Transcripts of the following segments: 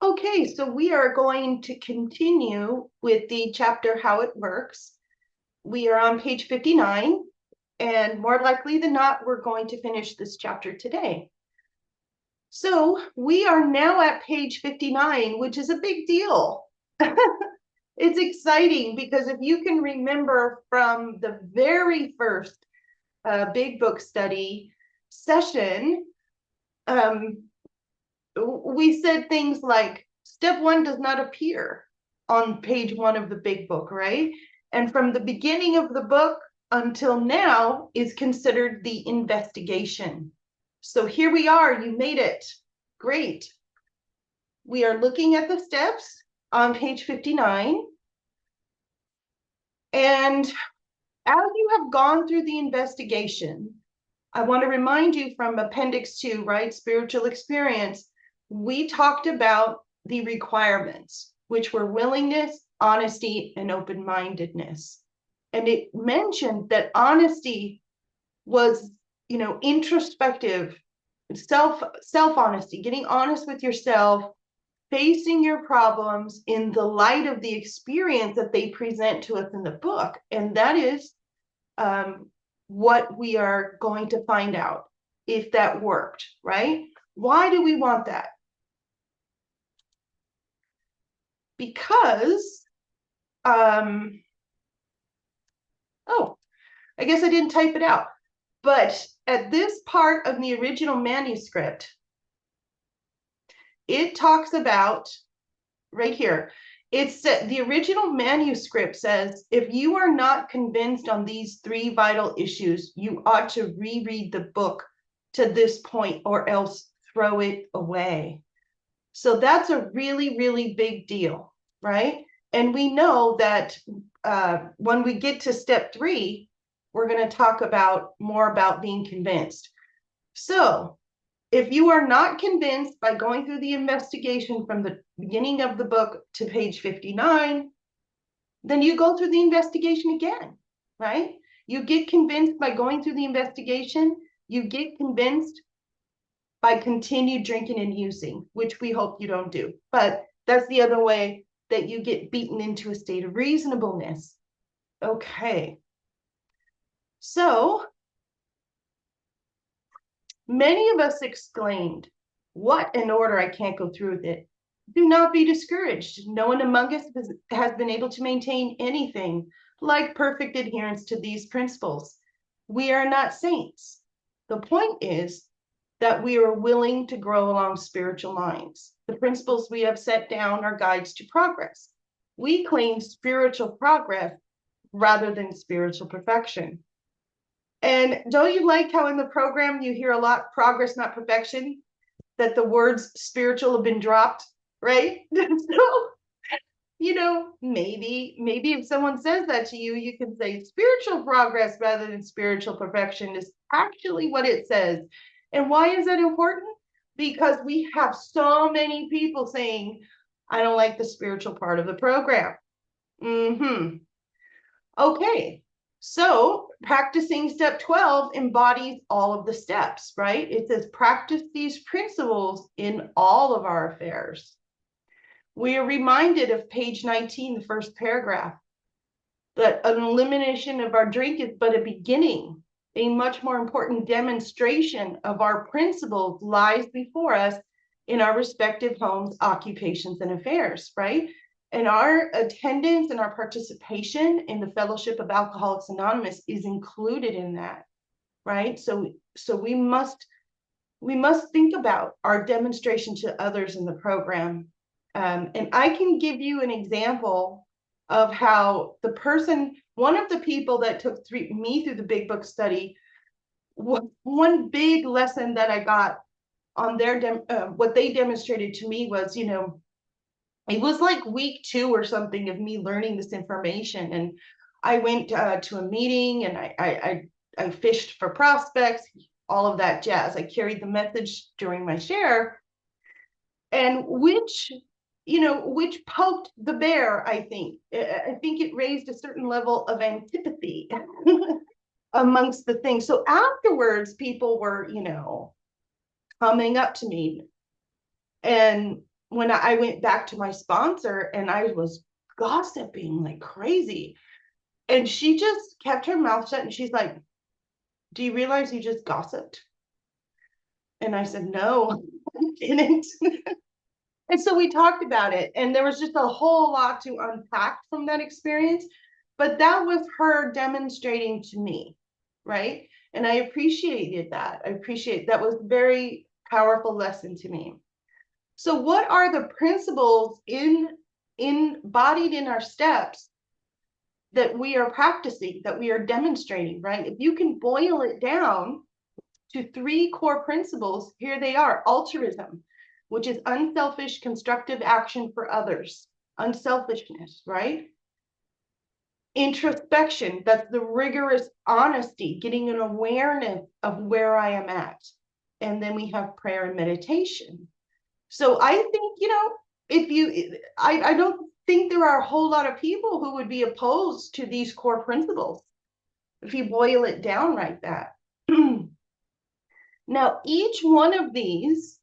Okay, so we are going to continue with the chapter How It Works. We are on page 59, and more likely than not, we're going to finish this chapter today. So we are now at page 59, which is a big deal. It's exciting because if you can remember from the very first big book study session, we said things like step one does not appear on page one of the big book, right? And from the beginning of the book until now is considered the investigation. So here we are, you made it. Great. We are looking at the steps on page 59. And as you have gone through the investigation, I want to remind you from Appendix 2, right? Spiritual experience. We talked about the requirements, which were willingness, honesty, and open-mindedness. And it mentioned that honesty was, introspective, self-honesty, getting honest with yourself, facing your problems in the light of the experience that they present to us in the book. And that is what we are going to find out if that worked, right? Why do we want that? Because, oh, I guess I didn't type it out. But at this part of the original manuscript, it talks about, right here, it's the original manuscript says, if you are not convinced on these three vital issues, you ought to reread the book to this point or else throw it away. So that's a really, really big deal, right? And we know that when we get to step 3, we're going to talk about more about being convinced. So if you are not convinced by going through the investigation from the beginning of the book to page 59, then you go through the investigation again, right? You get convinced by going through the investigation. You get convinced by continued drinking and using, which we hope you don't do. But that's the other way that you get beaten into a state of reasonableness. Okay. So many of us exclaimed, what an order, I can't go through with it. Do not be discouraged. No one among us has been able to maintain anything like perfect adherence to these principles. We are not saints. The point is that we are willing to grow along spiritual lines. The principles we have set down are guides to progress. We claim spiritual progress rather than spiritual perfection. And don't you like how in the program you hear a lot progress, not perfection, that the words spiritual have been dropped, right? So, maybe if someone says that to you, you can say spiritual progress rather than spiritual perfection is actually what it says. And why is that important? Because we have so many people saying, I don't like the spiritual part of the program. Okay, so practicing step 12 embodies all of the steps, right? It says practice these principles in all of our affairs. We are reminded of page 19, the first paragraph, that an elimination of our drink is but a beginning. A much more important demonstration of our principles lies before us in our respective homes, occupations, and affairs, right? And our attendance and our participation in the Fellowship of Alcoholics Anonymous is included in that, right? So we must think about our demonstration to others in the program. And I can give you an example of how one of the people that took me through the big book study, one big lesson that I got on their what they demonstrated to me was, it was like week 2 or something of me learning this information. And I went to a meeting and I fished for prospects, all of that jazz. I carried the message during my share, and which poked the bear, I think. I think it raised a certain level of antipathy amongst the things. So afterwards, people were, coming up to me and when I went back to my sponsor and I was gossiping like crazy. And she just kept her mouth shut and she's like, do you realize you just gossiped? And I said, no, I didn't. And so we talked about it, and there was just a whole lot to unpack from that experience. But that was her demonstrating to me, right? And I appreciated that. I appreciate that was a very powerful lesson to me. So, what are the principles embodied in our steps that we are practicing, that we are demonstrating, right? If you can boil it down to three core principles, here they are: altruism, which is unselfish, constructive action for others, unselfishness, right? Introspection, that's the rigorous honesty, getting an awareness of where I am at. And then we have prayer and meditation. So I think, if you, I don't think there are a whole lot of people who would be opposed to these core principles if you boil it down like that. Now, each one of these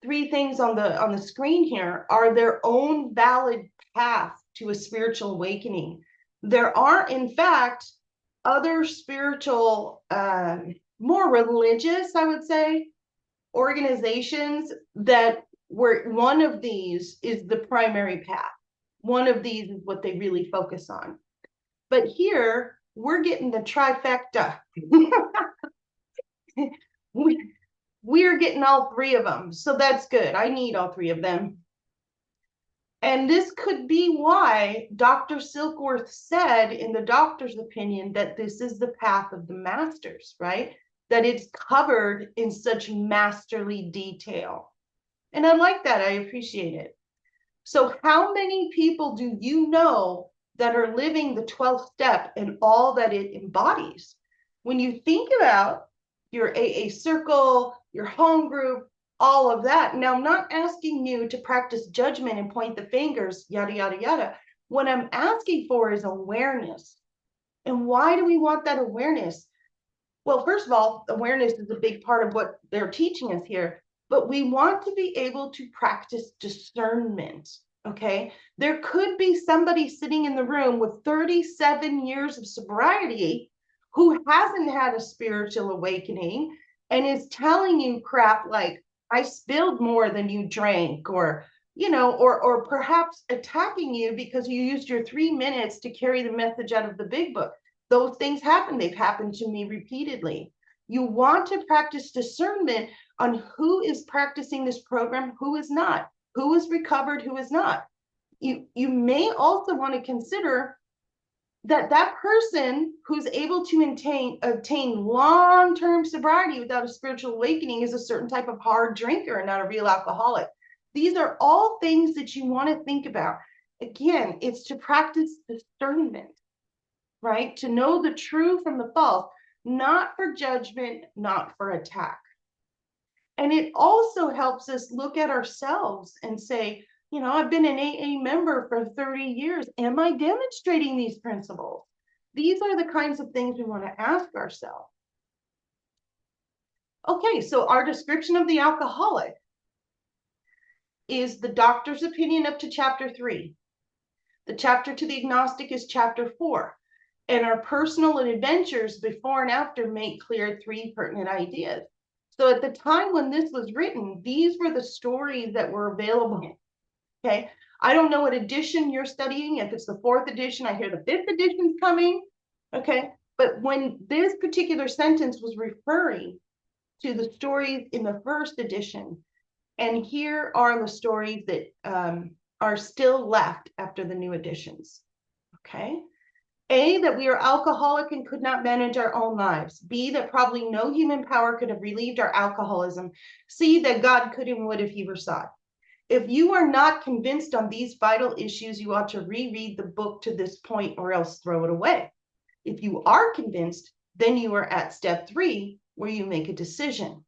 three things on the screen here are their own valid path to a spiritual awakening. There are, in fact, other spiritual, more religious, I would say, organizations that where one of these is the primary path. One of these is what they really focus on. But here, we're getting the trifecta. We're getting all three of them. So that's good. I need all three of them. And this could be why Dr. Silkworth said in the doctor's opinion that this is the path of the masters, right? That it's covered in such masterly detail. And I like that. I appreciate it. So how many people do you know that are living the 12th step and all that it embodies? When you think about your AA circle, your home group, all of that. Now, I'm not asking you to practice judgment and point the fingers, yada, yada, yada. What I'm asking for is awareness. And why do we want that awareness? Well, first of all, awareness is a big part of what they're teaching us here, but we want to be able to practice discernment. Okay. There could be somebody sitting in the room with 37 years of sobriety who hasn't had a spiritual awakening and is telling you crap like, I spilled more than you drank, or, or perhaps attacking you because you used your 3 minutes to carry the message out of the big book. Those things happen. They've happened to me repeatedly. You want to practice discernment on who is practicing this program, who is not, who is recovered, who is not. You may also want to consider that person who's able to attain long-term sobriety without a spiritual awakening is a certain type of hard drinker and not a real alcoholic. These are all things that you want to think about. Again, it's to practice discernment, right? To know the true from the false, not for judgment, not for attack. And it also helps us look at ourselves and say, I've been an AA member for 30 years. Am I demonstrating these principles? These are the kinds of things we want to ask ourselves. Okay, so our description of the alcoholic is the doctor's opinion up to chapter 3. The chapter to the agnostic is chapter 4. And our personal adventures before and after make clear 3 pertinent ideas. So at the time when this was written, these were the stories that were available. Okay, I don't know what edition you're studying. If it's the 4th edition, I hear the 5th edition's coming. Okay, but when this particular sentence was referring to the stories in the 1st edition, and here are the stories that are still left after the new editions. Okay, A, that we are alcoholic and could not manage our own lives. B, that probably no human power could have relieved our alcoholism. C, that God could and would if he were sought. If you are not convinced on these vital issues, you ought to reread the book to this point or else throw it away. If you are convinced, then you are at step 3, where you make a decision.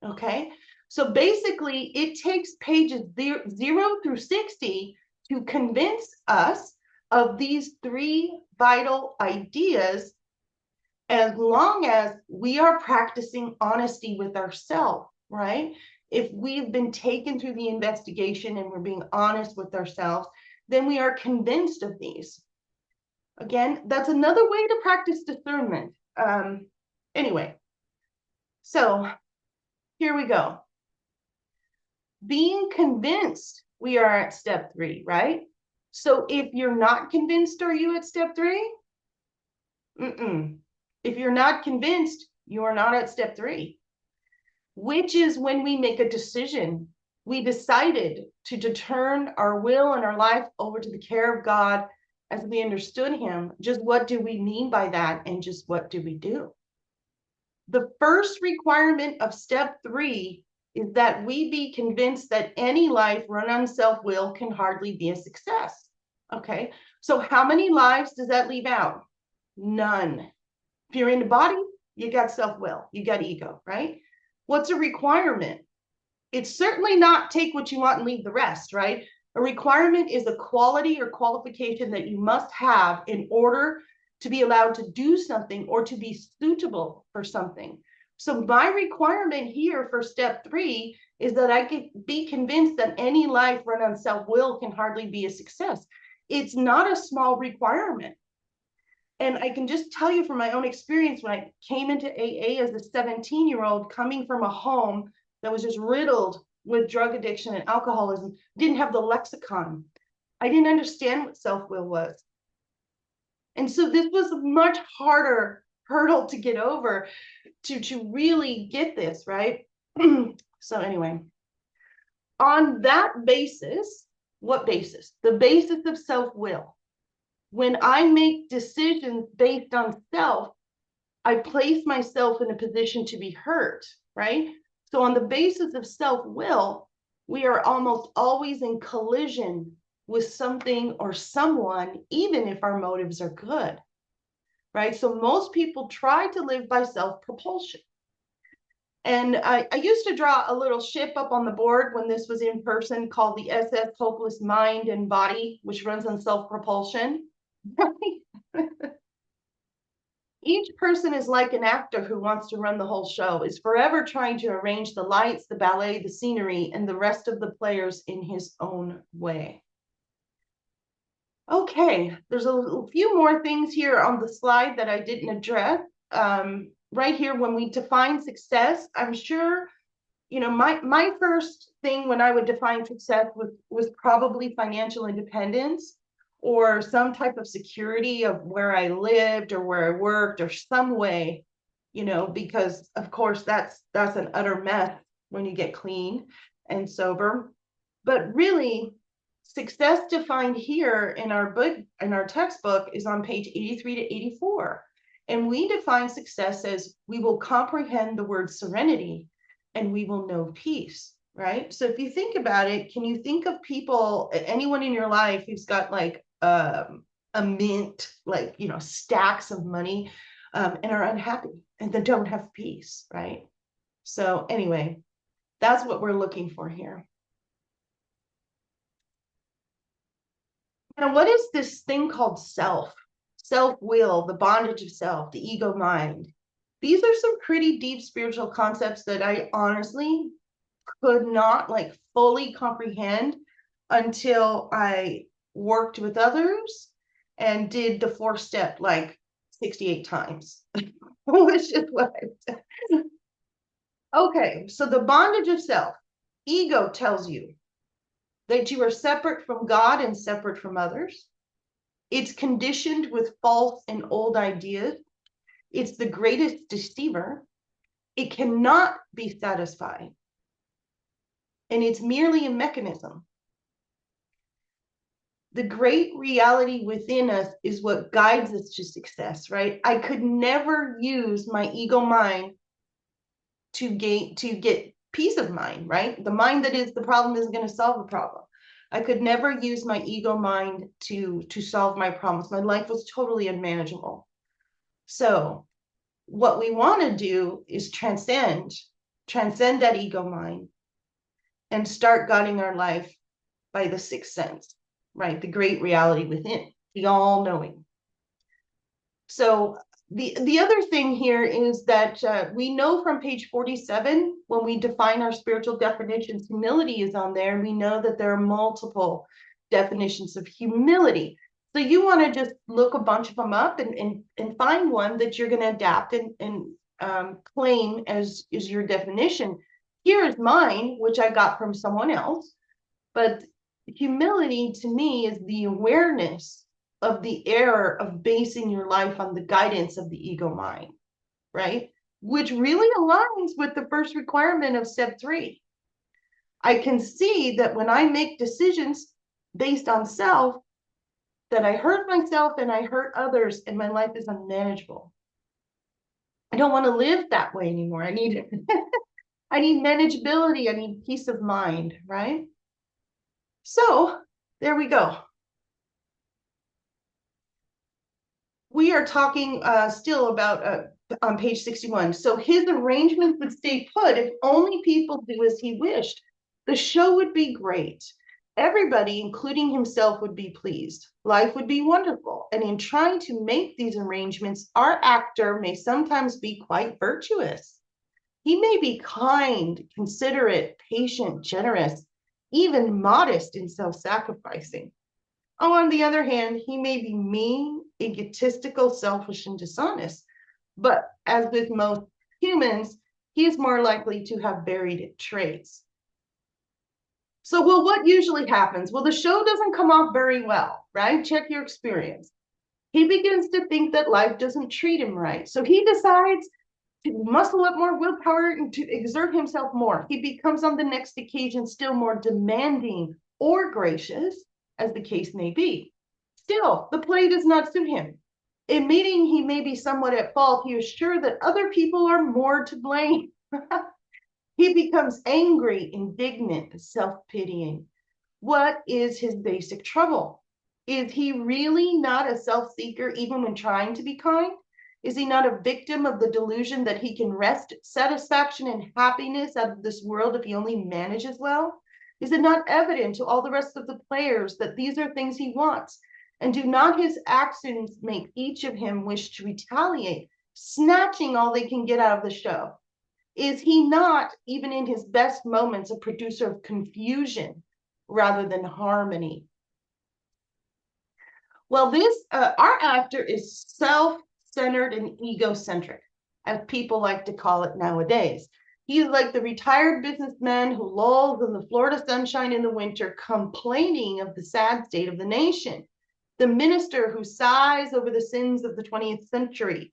Okay, so basically it takes pages 0 through 60 to convince us of these 3 vital ideas, as long as we are practicing honesty with ourselves, right? if we've been taken through the investigation and we're being honest with ourselves, then we are convinced of these. Again, that's another way to practice discernment. Anyway, so here we go. Being convinced, we are at step 3, right? So if you're not convinced, are you at step 3? If you're not convinced, you are not at step 3, which is when we make a decision. We decided to turn our will and our life over to the care of God as we understood him. Just what do we mean by that? And just what do we do? The first requirement of step 3 is that we be convinced that any life run on self-will can hardly be a success. Okay, so how many lives does that leave out? None. If you're in the body, you got self-will, you got ego, right? What's a requirement? It's certainly not take what you want and leave the rest, right? A requirement is a quality or qualification that you must have in order to be allowed to do something or to be suitable for something. So my requirement here for step 3 is that I can be convinced that any life run on self-will can hardly be a success. It's not a small requirement. And I can just tell you from my own experience, when I came into AA as a 17-year-old, coming from a home that was just riddled with drug addiction and alcoholism, didn't have the lexicon. I didn't understand what self-will was. And so this was a much harder hurdle to get over to really get this, right? So anyway, on that basis, what basis? The basis of self-will. When I make decisions based on self, I place myself in a position to be hurt, right? So on the basis of self-will, we are almost always in collision with something or someone, even if our motives are good, right? So most people try to live by self-propulsion. And I used to draw a little ship up on the board when this was in person called the SS Hopeless Mind and Body, which runs on self-propulsion. Each person is like an actor who wants to run the whole show, is forever trying to arrange the lights, the ballet, the scenery, and the rest of the players in his own way. Okay, there's a few more things here on the slide that I didn't address. Right here, when we define success, I'm sure, you know, my first thing when I would define success was probably financial independence, or some type of security of where I lived or where I worked, or some way, you know, because of course that's an utter mess when you get clean and sober. But really, success defined here in our book, in our textbook, is on page 83 to 84. And we define success as we will comprehend the word serenity and we will know peace, right? So if you think about it, can you think of people, anyone in your life who's got like a mint, like, you know, stacks of money, and are unhappy and then don't have peace, right? So anyway, that's what we're looking for here. Now, what is this thing called self? Self-will, the bondage of self, the ego mind. These are some pretty deep spiritual concepts that I honestly could not like fully comprehend until I worked with others and did the 4-step like 68 times, which is what I've done. Okay, so the bondage of self. Ego tells you that you are separate from God and separate from others. It's conditioned with false and old ideas. It's the greatest deceiver. It cannot be satisfied. And it's merely a mechanism. The great reality within us is what guides us to success, right? I could never use my ego mind to get peace of mind, right? The mind that is the problem isn't going to solve the problem. I could never use my ego mind to solve my problems. My life was totally unmanageable. So what we want to do is transcend that ego mind and start guiding our life by the 6th sense, right? The great reality within, the all-knowing. So The other thing here is that we know from page 47, when we define our spiritual definitions, humility is on there. We know that there are multiple definitions of humility. So you want to just look a bunch of them up and find one that you're going to adapt and claim as is your definition. Here is mine, which I got from someone else. But humility to me is the awareness of the error of basing your life on the guidance of the ego mind, right? Which really aligns with the first requirement of step 3. I can see that when I make decisions based on self, that I hurt myself and I hurt others, and my life is unmanageable. I don't want to live that way anymore. I need I need manageability. I need peace of mind, right? So there we go. We are talking still about on page 61. So his arrangements would stay put if only people do as he wished. The show would be great. Everybody, including himself, would be pleased. Life would be wonderful. And in trying to make these arrangements, our actor may sometimes be quite virtuous. He may be kind, considerate, patient, generous, even modest and self-sacrificing. Oh, on the other hand, he may be mean, egotistical, selfish, and dishonest. But as with most humans, he is more likely to have buried traits. So, well, what usually happens? Well, the show doesn't come off very well, right? Check your experience. He begins to think that life doesn't treat him right. So he decides to muscle up more willpower and to exert himself more. He becomes on the next occasion still more demanding or gracious, as the case may be. Still, the play does not suit him. Admitting he may be somewhat at fault, he is sure that other people are more to blame. He becomes angry, indignant, self-pitying. What is his basic trouble? Is he really not a self-seeker even when trying to be kind? Is he not a victim of the delusion that he can wrest satisfaction and happiness out of this world if he only manages well? Is it not evident to all the rest of the players that these are things he wants? And do not his actions make each of him wish to retaliate, snatching all they can get out of the show? Is he not, even in his best moments, a producer of confusion rather than harmony? Well, our actor is self-centered and egocentric, as people like to call it nowadays. He's like the retired businessman who lolls in the Florida sunshine in the winter, complaining of the sad state of the nation. The minister who sighs over the sins of the 20th century.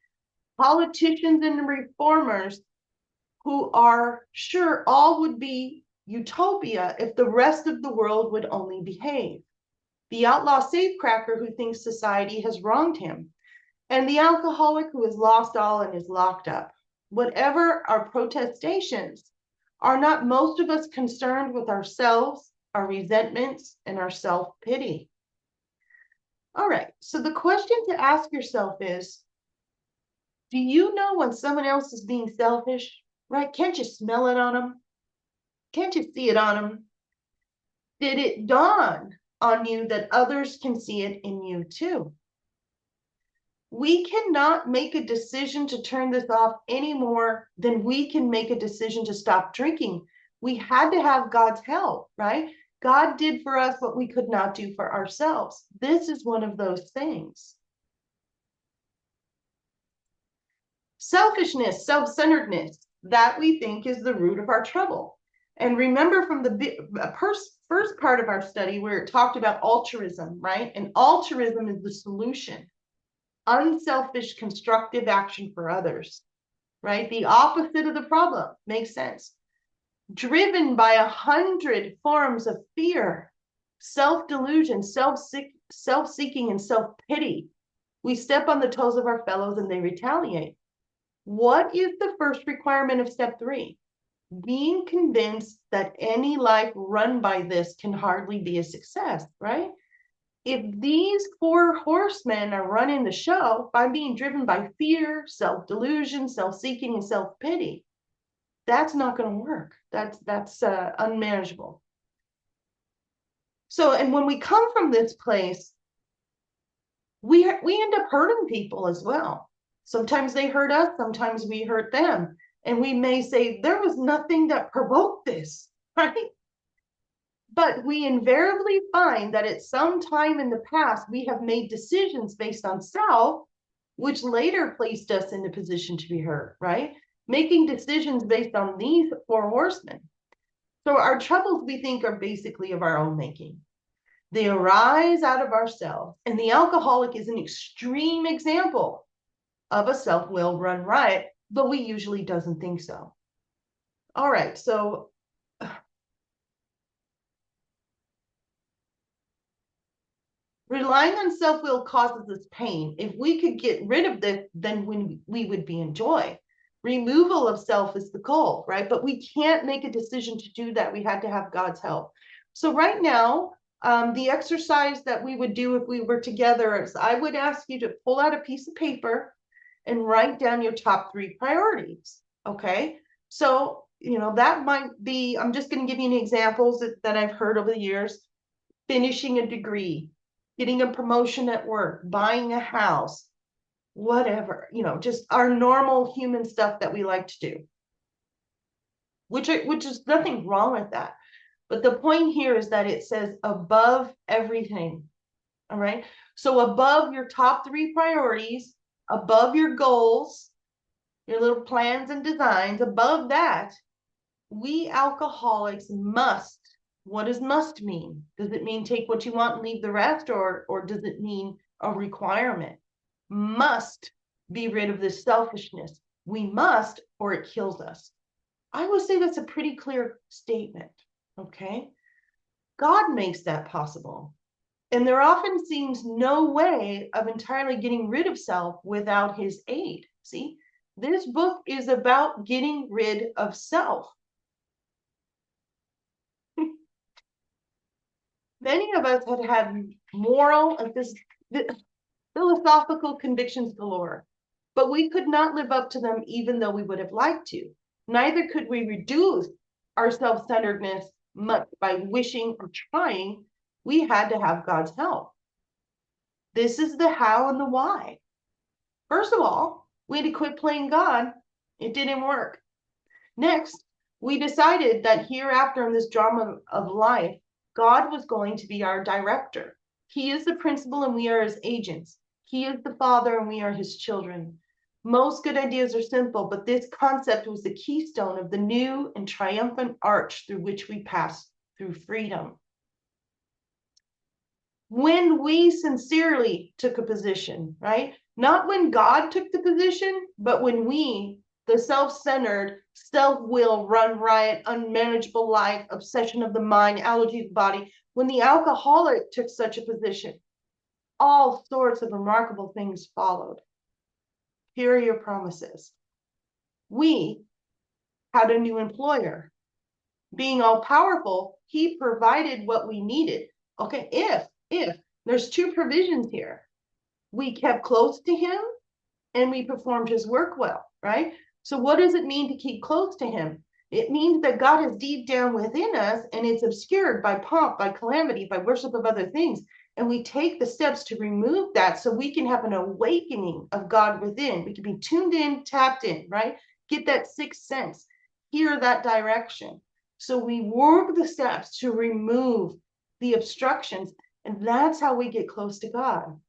Politicians and reformers who are sure all would be utopia if the rest of the world would only behave. The outlaw safecracker who thinks society has wronged him, and the alcoholic who has lost all and is locked up. Whatever our protestations, are not most of us concerned with ourselves, our resentments, and our self-pity? All right, so the question to ask yourself is, do you know when someone else is being selfish? Right? Can't you smell it on them? Can't you see it on them? Did it dawn on you that others can see it in you too? We cannot make a decision to turn this off any more than we can make a decision to stop drinking. We had to have God's help, right? God did for us what we could not do for ourselves. This is one of those things. Selfishness, self-centeredness, that we think is the root of our trouble. And remember from the first part of our study where it talked about altruism, right? And altruism is the solution. Unselfish, constructive action for others, right? The opposite of the problem. Makes sense. Driven by 100 forms of fear, self-delusion, self-seeking, and self-pity, we step on the toes of our fellows and they retaliate. What is the first requirement of step 3? Being convinced that any life run by this can hardly be a success, right? If these 4 horsemen are running the show by being driven by fear, self-delusion, self-seeking, and self-pity, that's not going to work. That's unmanageable. So, and when we come from this place, we end up hurting people as well. Sometimes they hurt us, sometimes we hurt them. And we may say, there was nothing that provoked this, right? But we invariably find that at some time in the past, we have made decisions based on self, which later placed us in a position to be hurt, right? Making decisions based on these four horsemen. So our troubles, we think, are basically of our own making. They arise out of ourselves. And the alcoholic is an extreme example of a self-will run riot, but we usually doesn't think so. All right, so relying on self-will causes us pain. If we could get rid of this, then we would be in joy. Removal of self is the goal, right? But we can't make a decision to do that. We had to have God's help. So right now, the exercise that we would do if we were together is I would ask you to pull out a piece of paper and write down your top 3 priorities, okay? So, that might be, I'm just going to give you examples that I've heard over the years. Finishing a degree, getting a promotion at work, buying a house, whatever, just our normal human stuff that we like to do, which is nothing wrong with that. But the point here is that it says above everything, all right? So above your top 3 priorities, above your goals, your little plans and designs, above that, we alcoholics must. What does must mean? Does it mean take what you want and leave the rest, or does it mean a requirement? Must be rid of this selfishness. We must, or it kills us. I would say that's a pretty clear statement, okay? God makes that possible. And there often seems no way of entirely getting rid of self without his aid. See, this book is about getting rid of self. Many of us had moral and philosophical convictions galore, but we could not live up to them even though we would have liked to. Neither could we reduce our self-centeredness much by wishing or trying. We had to have God's help. This is the how and the why. First of all, we had to quit playing God. It didn't work. Next, we decided that hereafter in this drama of life, God was going to be our director. He is the principal and we are his agents. He is the father and we are his children. Most good ideas are simple, but this concept was the keystone of the new and triumphant arch through which we pass through freedom. When we sincerely took a position, right? Not when God took the position, but when we, the self-centered, self-will, run riot, unmanageable life, obsession of the mind, allergy of the body, when the alcoholic took such a position, all sorts of remarkable things followed. Here are your promises. We had a new employer. Being all powerful, he provided what we needed. Okay, if there's 2 provisions here. We kept close to him and we performed his work well, right? So what does it mean to keep close to him? It means that God is deep down within us and it's obscured by pomp, by calamity, by worship of other things. And we take the steps to remove that so we can have an awakening of God within. We can be tuned in, tapped in, right? Get that 6th sense, hear that direction. So we work the steps to remove the obstructions, and that's how we get close to God.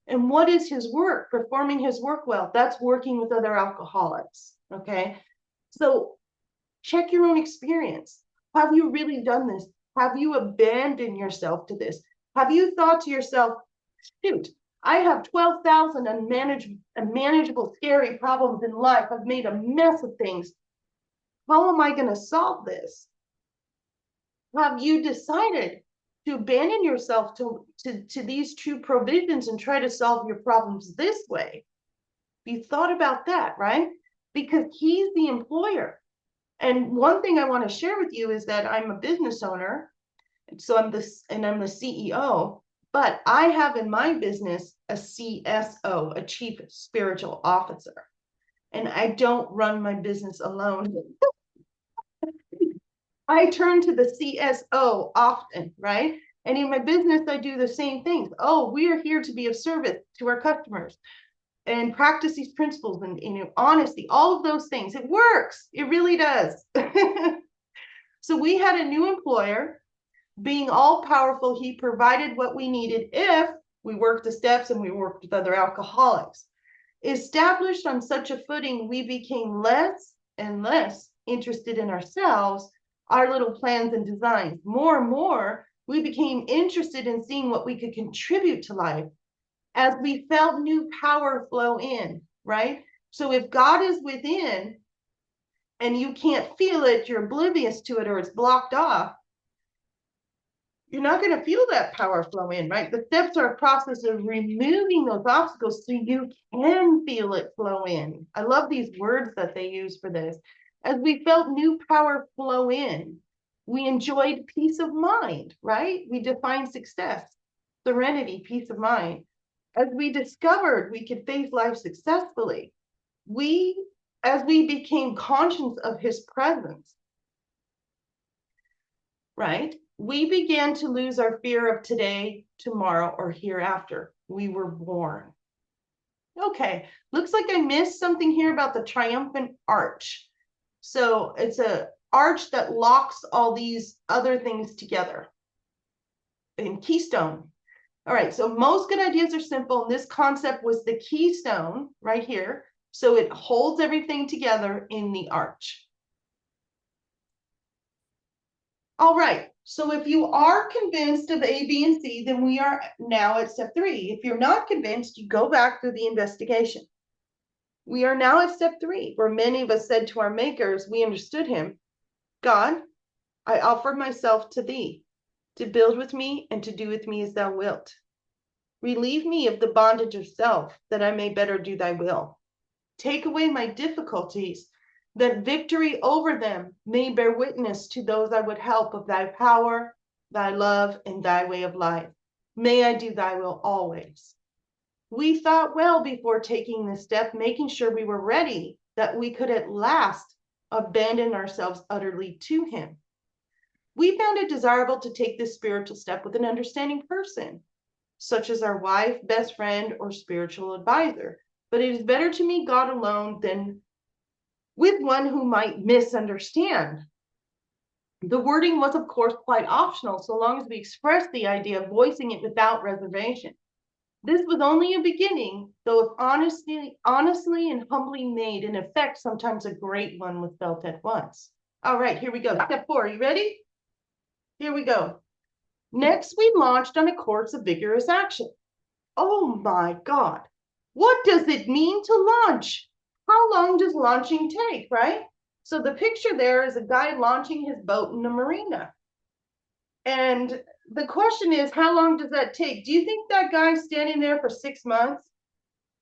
And what is his work? Performing his work well. That's working with other alcoholics, okay? So check your own experience. Have you really done this? Have you abandoned yourself to this? Have you thought to yourself, shoot, I have 12,000 unmanageable, scary problems in life. I've made a mess of things. How am I going to solve this? Have you decided to abandon yourself to these 2 provisions and try to solve your problems this way? You thought about that, right? Because he's the employer. And one thing I want to share with you is that I'm a business owner. So I'm the CEO, but I have in my business a CSO, a chief spiritual officer. And I don't run my business alone. I turn to the CSO often, right? And in my business, I do the same things. Oh, we are here to be of service to our customers. and practice these principles and honesty, all of those things. It works. It really does. So we had a new employer. Being all powerful, he provided what we needed if we worked the steps and we worked with other alcoholics. Established on such a footing, we became less and less interested in ourselves, our little plans and designs. More and more, we became interested in seeing what we could contribute to life as we felt new power flow in, right? So if God is within and you can't feel it, you're oblivious to it, or it's blocked off, you're not going to feel that power flow in, right? The steps are a process of removing those obstacles so you can feel it flow in. I love these words that they use for this. As we felt new power flow in, we enjoyed peace of mind, right? We defined success, serenity, peace of mind. As we discovered we could face life successfully, as we became conscious of his presence, right? We began to lose our fear of today, tomorrow, or hereafter. We were born. Okay, looks like I missed something here about the triumphant arch. So it's an arch that locks all these other things together. And keystone. All right, so most good ideas are simple, and this concept was the keystone right here. So it holds everything together in the arch. All right, so if you are convinced of A, B, and C, then we are now at step 3. If you're not convinced, you go back through the investigation. We are now at step 3, where many of us said to our makers, we understood him, God, I offer myself to thee, to build with me and to do with me as thou wilt. Relieve me of the bondage of self, that I may better do thy will. Take away my difficulties, that victory over them may bear witness to those I would help of thy power, thy love, and thy way of life. May I do thy will always. We thought well before taking this step, making sure we were ready, that we could at last abandon ourselves utterly to him. We found it desirable to take this spiritual step with an understanding person, such as our wife, best friend, or spiritual advisor. But it is better to meet God alone than with one who might misunderstand. The wording was, of course, quite optional, so long as we expressed the idea of voicing it without reservation. This was only a beginning, though if honestly and humbly made, in effect, sometimes a great one was felt at once. All right, here we go. Step 4, you ready? Here we go. Next, we launched on a course of vigorous action. Oh my God. What does it mean to launch? How long does launching take, right? So the picture there is a guy launching his boat in the marina. And the question is, how long does that take? Do you think that guy's standing there for 6 months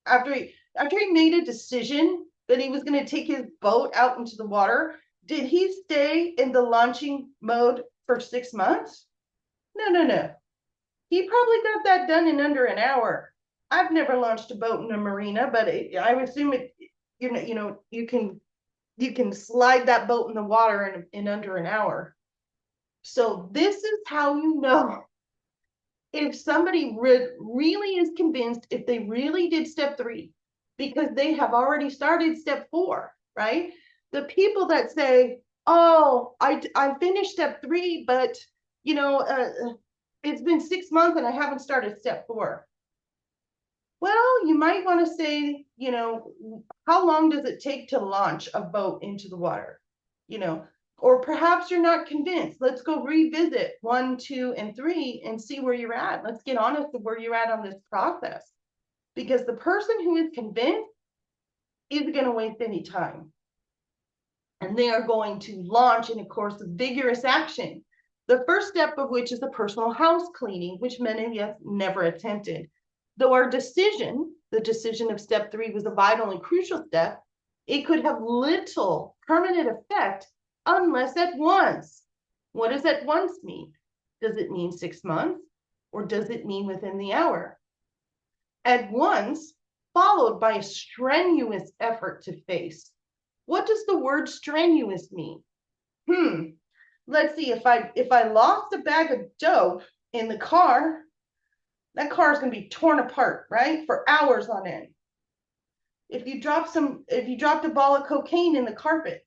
after he made a decision that he was going to take his boat out into the water? Did he stay in the launching mode for 6 months? No. He probably got that done in under an hour. I've never launched a boat in a marina, but I would assume it. You can slide that boat in the water in under an hour. So this is how you know if somebody really is convinced, if they really did step 3, because they have already started step 4, right? The people that say, "Oh, I finished step 3, but it's been 6 months and I haven't started step 4." Well, you might want to say, how long does it take to launch a boat into the water? Or perhaps you're not convinced. Let's go revisit 1, 2, and 3 and see where you're at. Let's get honest with where you're at on this process. Because the person who is convinced isn't going to waste any time. And they are going to launch in a course of vigorous action. The first step of which is the personal house cleaning, which many of us never attempted. Though our decision, the decision of step 3, was a vital and crucial step, it could have little permanent effect unless at once. What does at once mean? Does it mean 6 months, or does it mean within the hour? At once, followed by a strenuous effort to face. What does the word strenuous mean? Let's see, if I lost a bag of dope in the car, that car is going to be torn apart, right? For hours on end. If you dropped a ball of cocaine in the carpet,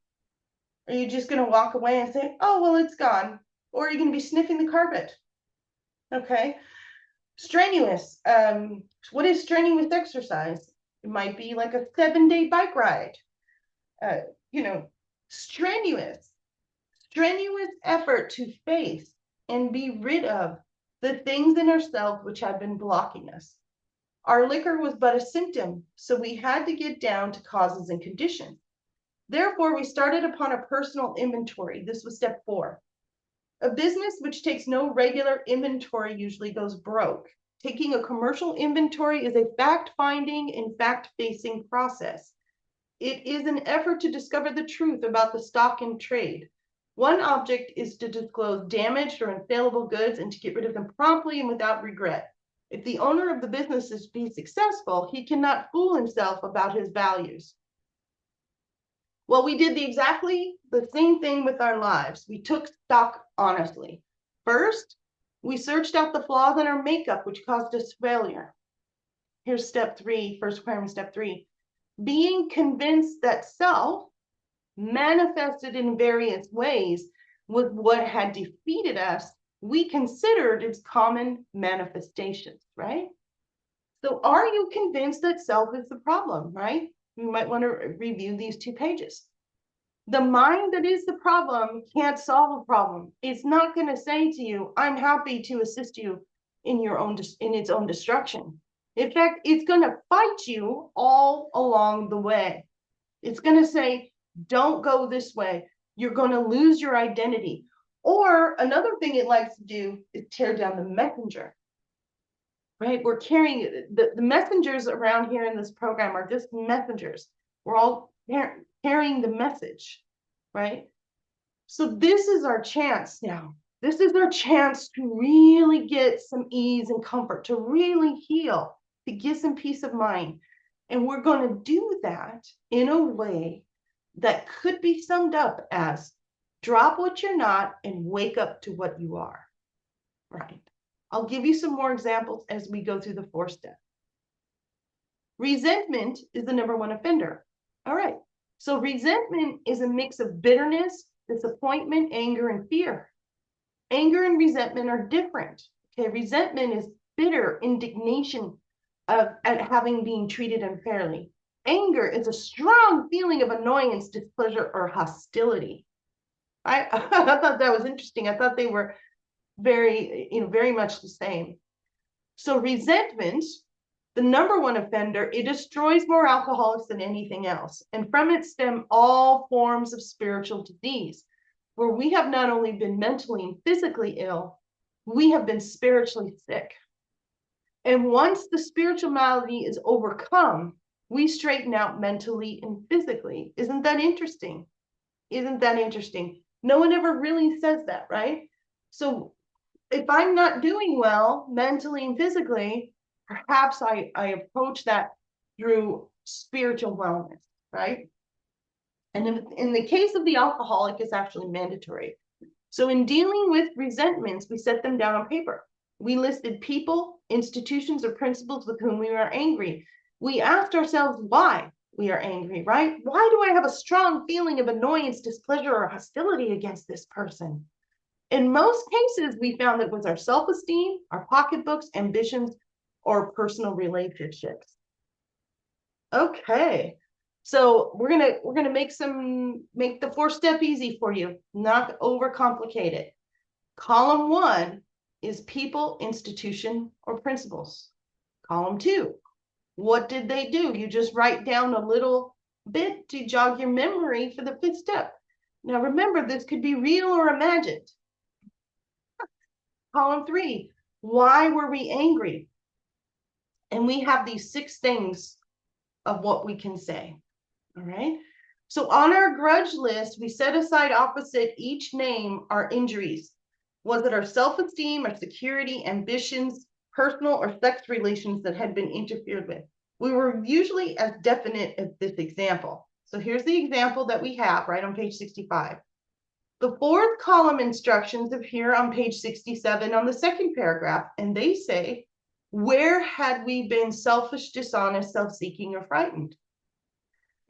are you just going to walk away and say, oh, well, it's gone? Or are you going to be sniffing the carpet? Okay. Strenuous. What is strenuous exercise? It might be like a 7-day bike ride. Uh, you know, strenuous effort to face and be rid of the things in ourselves which have been blocking us. Our liquor was but a symptom, so we had to get down to causes and conditions. Therefore, we started upon a personal inventory. This was step 4. A business which takes no regular inventory usually goes broke. Taking a commercial inventory is a fact-finding and fact-facing process. It is an effort to discover the truth about the stock in trade. One object is to disclose damaged or unsaleable goods and to get rid of them promptly and without regret. If the owner of the business is to be successful, he cannot fool himself about his values. Well, we did exactly the same thing with our lives. We took stock honestly. First, we searched out the flaws in our makeup, which caused us failure. Here's step 3, first requirement, step 3. Being convinced that self, manifested in various ways, was what had defeated us, we considered its common manifestations, right? So are you convinced that self is the problem, right? You might want to review these 2 pages. The mind that is the problem can't solve a problem. It's not going to say to you, I'm happy to assist you in its own destruction. In fact, it's going to fight you all along the way. It's going to say, don't go this way. You're going to lose your identity. Or another thing it likes to do is tear down the messenger. Right? We're carrying the messengers around here in this program are just messengers. We're all carrying the message, right? So this is our chance now. This is our chance to really get some ease and comfort, to really heal, to get some peace of mind. And we're going to do that in a way that could be summed up as drop what you're not and wake up to what you are, right? I'll give you some more examples as we go through the 4 steps. Resentment is the number 1 offender. All right. So resentment is a mix of bitterness, disappointment, anger, and fear. Anger and resentment are different. Okay. Resentment is bitter indignation at having been treated unfairly. Anger is a strong feeling of annoyance, displeasure, or hostility. I thought that was interesting. I thought they were very much the same. So resentment, the number 1 offender, it destroys more alcoholics than anything else. And from it stem all forms of spiritual disease, where we have not only been mentally and physically ill, we have been spiritually sick. And once the spiritual malady is overcome, we straighten out mentally and physically. Isn't that interesting? Isn't that interesting? No one ever really says that, right? So if I'm not doing well mentally and physically, perhaps I approach that through spiritual wellness, right? And in the case of the alcoholic, it's actually mandatory. So in dealing with resentments, we set them down on paper. We listed people, institutions, or principles with whom we were angry. We asked ourselves why we are angry, right? Why do I have a strong feeling of annoyance, displeasure, or hostility against this person? In most cases, we found it was our self-esteem, our pocketbooks, ambitions, or personal relationships. Okay, so we're gonna make the 4-step easy for you, not overcomplicate it. Column 1 is people, institution, or principles. Column 2, what did they do? You just write down a little bit to jog your memory for the 5th step. Now remember, this could be real or imagined. Column 3, why were we angry? And we have these 6 things of what we can say. All right. So on our grudge list, we set aside opposite each name our injuries. Was it our self-esteem, our security, ambitions, personal or sex relations that had been interfered with? We were usually as definite as this example. So here's the example that we have right on page 65. The 4th column instructions appear on page 67 on the 2nd paragraph, and they say, where had we been selfish, dishonest, self-seeking, or frightened?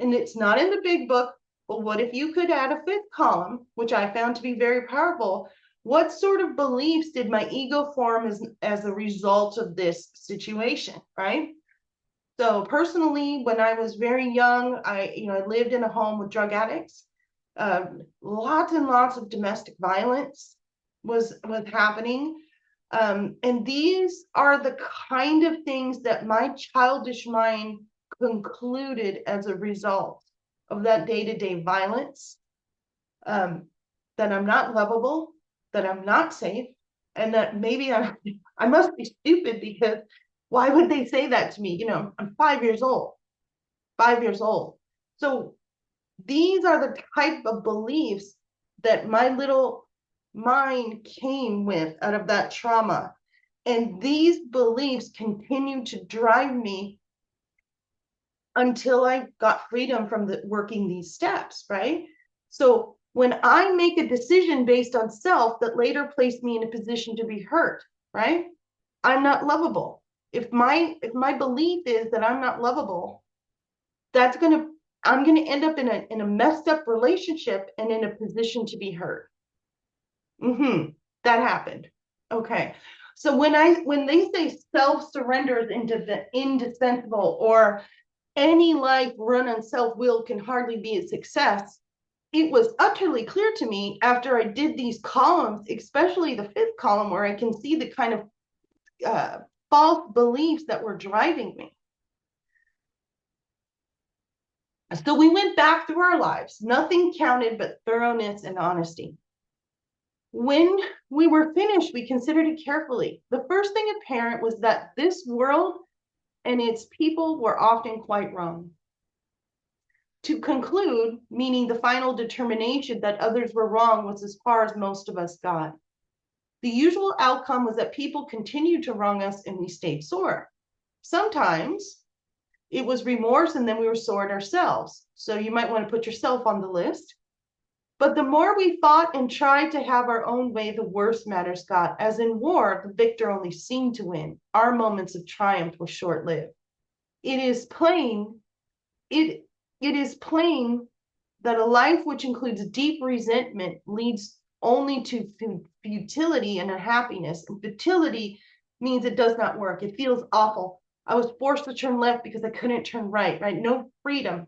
and it's not in the big book, but what if you could add a fifth column, which I found to be very powerful? What sort of beliefs did my ego form as a result of this situation, right? So personally, when I was very young, I lived in a home with drug addicts. Lots and lots of domestic violence was happening. And these are the kind of things that my childish mind concluded as a result of that day-to-day violence, that I'm not lovable, that I'm not safe, and that maybe I must be stupid, because why would they say that to me? I'm 5 years old, 5 years old. So these are the type of beliefs that my little mind came with out of that trauma. And these beliefs continue to drive me until I got freedom from working these steps, right? So when I make a decision based on self that later placed me in a position to be hurt, right? I'm not lovable. If my belief is that I'm not lovable, I'm gonna end up in a messed up relationship and in a position to be hurt. That happened. Okay. So when they say self-surrender is indispensable, or any life run on self-will can hardly be a success, it was utterly clear to me after I did these columns, especially the fifth column, where I can see the kind of false beliefs that were driving me. So we went back through our lives. Nothing counted but thoroughness and honesty. When we were finished, we considered it carefully. The first thing apparent was that this world and its people were often quite wrong. To conclude, meaning the final determination that others were wrong, was as far as most of us got. The usual outcome was that people continued to wrong us and we stayed sore. Sometimes it was remorse, and then we were sore at ourselves. So you might want to put yourself on the list. But the more we fought and tried to have our own way, the worse matters got. As in war, the victor only seemed to win. Our moments of triumph were short-lived. It is plain that a life which includes deep resentment leads only to futility and unhappiness. And futility means it does not work. It feels awful. I was forced to turn left because I couldn't turn right? No freedom.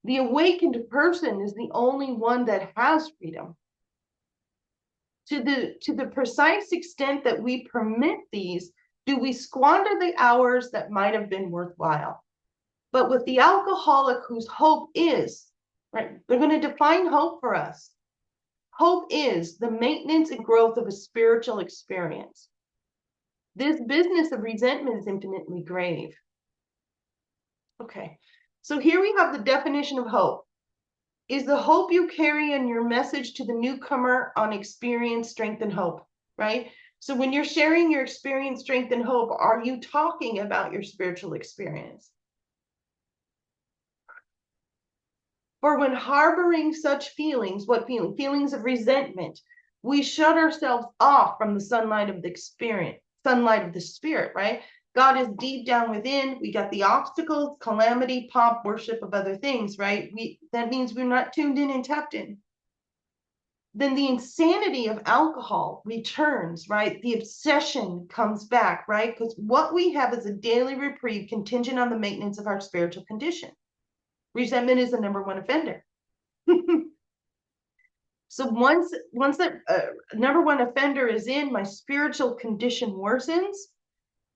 The awakened person is the only one that has freedom. To the precise extent that we permit these, do we squander the hours that might have been worthwhile. But with the alcoholic whose hope is, right, they're going to define hope for us. Hope is the maintenance and growth of a spiritual experience. This business of resentment is infinitely grave. Okay, so here we have the definition of hope. Is the hope you carry in your message to the newcomer on experience, strength, and hope, right? So when you're sharing your experience, strength, and hope, are you talking about your spiritual experience? For when harboring such feelings, what feeling? Feelings of resentment, we shut ourselves off from the sunlight of the experience, sunlight of the spirit, right? God is deep down within. We got the obstacles, calamity, pomp, worship of other things, right? That means we're not tuned in and tapped in. Then the insanity of alcohol returns, right? The obsession comes back, right? Because what we have is a daily reprieve contingent on the maintenance of our spiritual condition. Resentment is the number one offender. So once that number one offender is in, my spiritual condition worsens.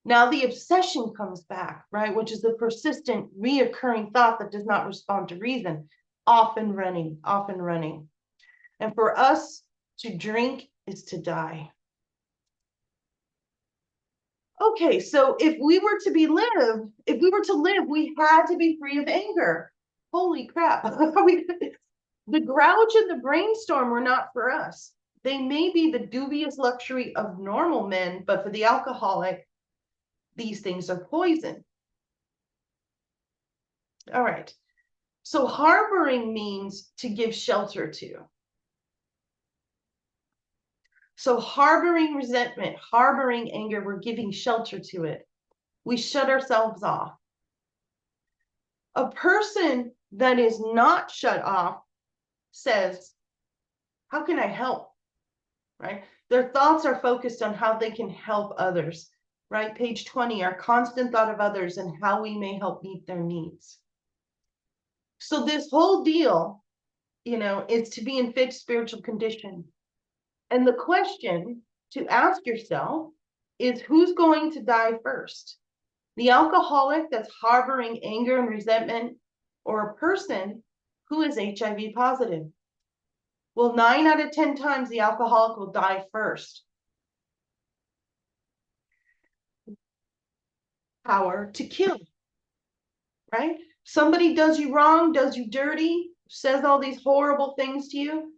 Now the obsession comes back, right? Which is the persistent, reoccurring thought that does not respond to reason, often running. And for us to drink is to die. Okay, so if we were to live, we had to be free of anger. Holy crap. The grouch and the brainstorm were not for us. They may be the dubious luxury of normal men, but for the alcoholic, these things are poison. All right. So harboring means to give shelter to. So harboring resentment, harboring anger, we're giving shelter to it. We shut ourselves off. A person that is not shut off says, how can I help? Right? Their thoughts are focused on how they can help others. Right? Page 20, our constant thought of others and how we may help meet their needs. So this whole deal, is to be in fit spiritual condition. And the question to ask yourself is, who's going to die first? The alcoholic that's harboring anger and resentment, or a person who is HIV positive? Well, 9 out of 10 times the alcoholic will die first. Power to kill, right? Somebody does you wrong, does you dirty, says all these horrible things to you.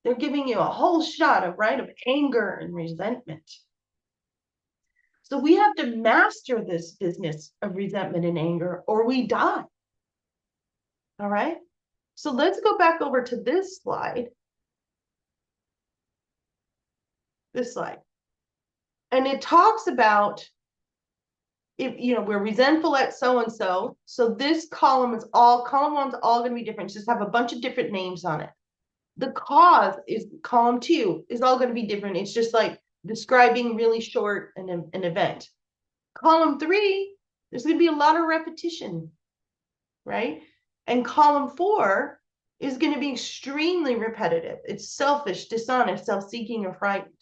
They're giving you a whole shot of anger and resentment. So we have to master this business of resentment and anger, or we die. All right. So let's go back over to this slide. This slide. And it talks about, if we're resentful at so-and-so. So this column one's all going to be different. Just have a bunch of different names on it. The cause is column 2 is all going to be different. It's just like describing really short an event. Column 3, there's going to be a lot of repetition, right? And column 4 is going to be extremely repetitive. It's selfish, dishonest, self-seeking, or frightened.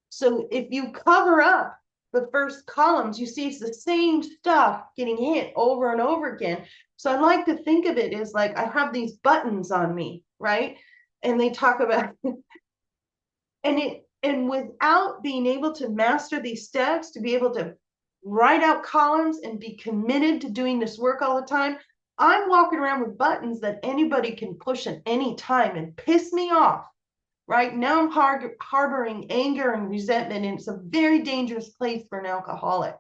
So if you cover up the first columns, you see it's the same stuff getting hit over and over again. So I like to think of it as like I have these buttons on me, right? And they talk about and without being able to master these steps, to be able to write out columns and be committed to doing this work all the time, I'm walking around with buttons that anybody can push at any time and piss me off. Right now I'm harboring anger and resentment, and it's a very dangerous place for an alcoholic.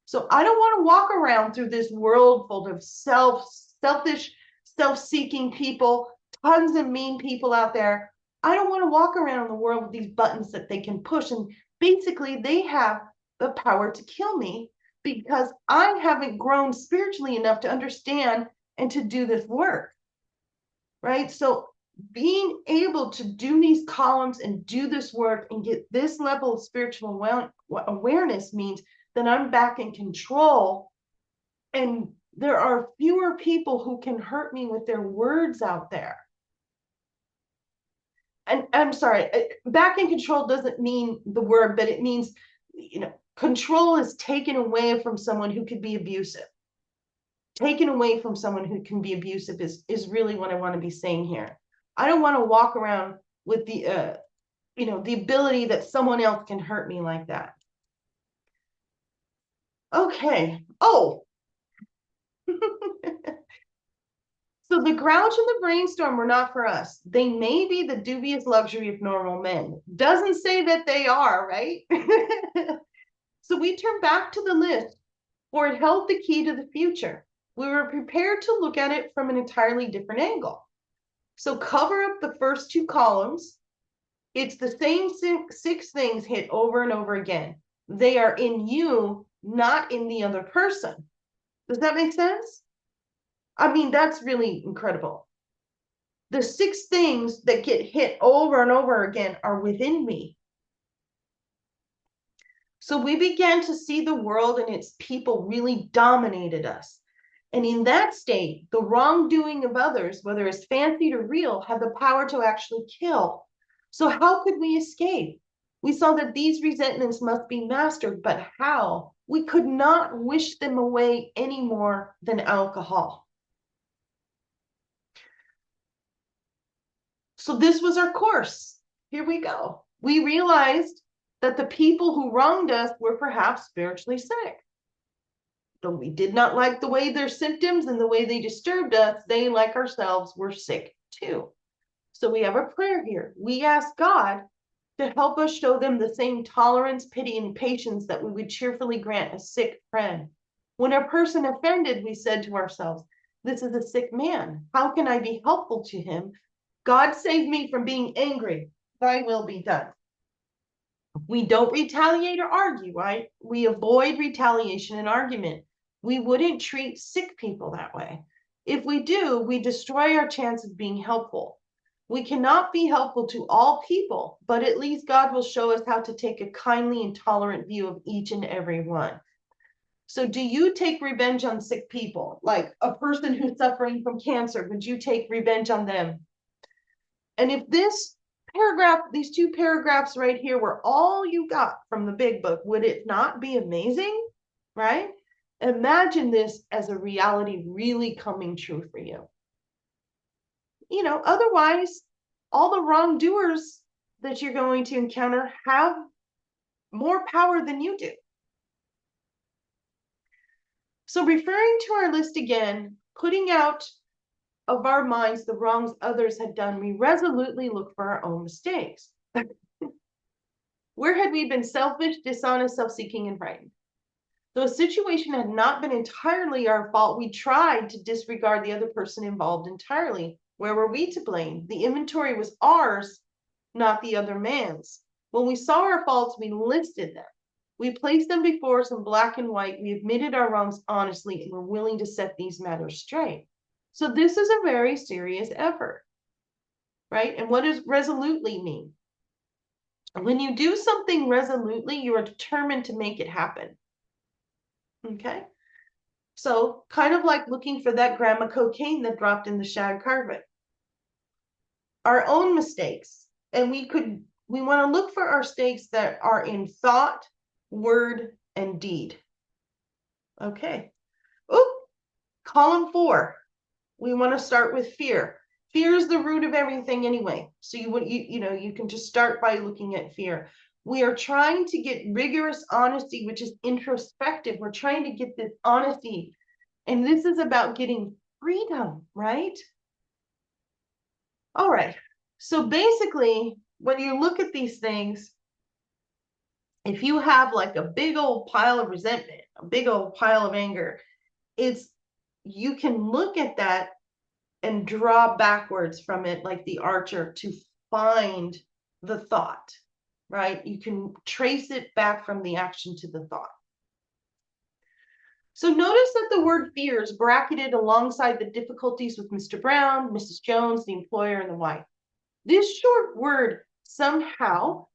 So I don't want to walk around through this world full of selfish, self-seeking people, tons of mean people out there. I don't want to walk around in the world with these buttons that they can push, and basically they have the power to kill me because I haven't grown spiritually enough to understand and to do this work. Right? So being able to do these columns and do this work and get this level of spiritual awareness means that I'm back in control, and there are fewer people who can hurt me with their words out there. And I'm sorry, back in control doesn't mean the word, but it means, control is taken away from someone who could be abusive. Taken away from someone who can be abusive is really what I want to be saying here. I don't want to walk around with the ability that someone else can hurt me like that. Okay. Oh. So the grouch and the brainstorm were not for us. They may be the dubious luxury of normal men. Doesn't say that they are, right? So we turn back to the list, for it held the key to the future. We were prepared to look at it from an entirely different angle. So cover up the first 2 columns. It's the same 6 things hit over and over again. They are in you, not in the other person. Does that make sense? I mean, that's really incredible. The 6 things that get hit over and over again are within me. So we began to see the world and its people really dominated us. And in that state, the wrongdoing of others, whether it's fancied or real, have the power to actually kill. So how could we escape? We saw that these resentments must be mastered, but how? We could not wish them away any more than alcohol. So this was our course. Here we go. We realized that the people who wronged us were perhaps spiritually sick. Though we did not like the way their symptoms and the way they disturbed us, they, like ourselves, were sick too. So we have a prayer here. We ask God to help us show them the same tolerance, pity, and patience that we would cheerfully grant a sick friend. When a person offended, we said to ourselves, this is a sick man. How can I be helpful to him? God save me from being angry. Thy will be done. We don't retaliate or argue, right? We avoid retaliation and argument. We wouldn't treat sick people that way. If we do, we destroy our chance of being helpful. We cannot be helpful to all people, but at least God will show us how to take a kindly and tolerant view of each and every one. So do you take revenge on sick people? Like a person who's suffering from cancer, would you take revenge on them? And if this paragraph, these two paragraphs right here were all you got from the big book, would it not be amazing? Right? Imagine this as a reality really coming true for you. You know, otherwise, all the wrongdoers that you're going to encounter have more power than you do. So referring to our list again, putting out of our minds the wrongs others had done, we resolutely look for our own mistakes. Where had we been selfish, dishonest, self-seeking, and frightened? Though a situation had not been entirely our fault, we tried to disregard the other person involved entirely. Where were we to blame? The inventory was ours, not the other man's. When we saw our faults, we listed them. We placed them before us in black and white. We admitted our wrongs honestly and were willing to set these matters straight. So this is a very serious effort, right? And what does resolutely mean? When you do something resolutely, you are determined to make it happen. Okay? So kind of like looking for that gram of cocaine that dropped in the shag carpet. Our own mistakes. And we want to look for our mistakes that are in thought, word, and deed. Okay. Oh, column 4. We want to start with fear. Fear is the root of everything anyway. So you can just start by looking at fear. We are trying to get rigorous honesty, which is introspective. We're trying to get this honesty. And this is about getting freedom, right? All right. So basically, when you look at these things, if you have like a big old pile of resentment, a big old pile of anger, you can look at that and draw backwards from it like the archer to find the thought, right? You can trace it back from the action to the thought. So notice that the word fear is bracketed alongside the difficulties with Mr. Brown, Mrs. Jones, the employer, and the wife. This short word somehow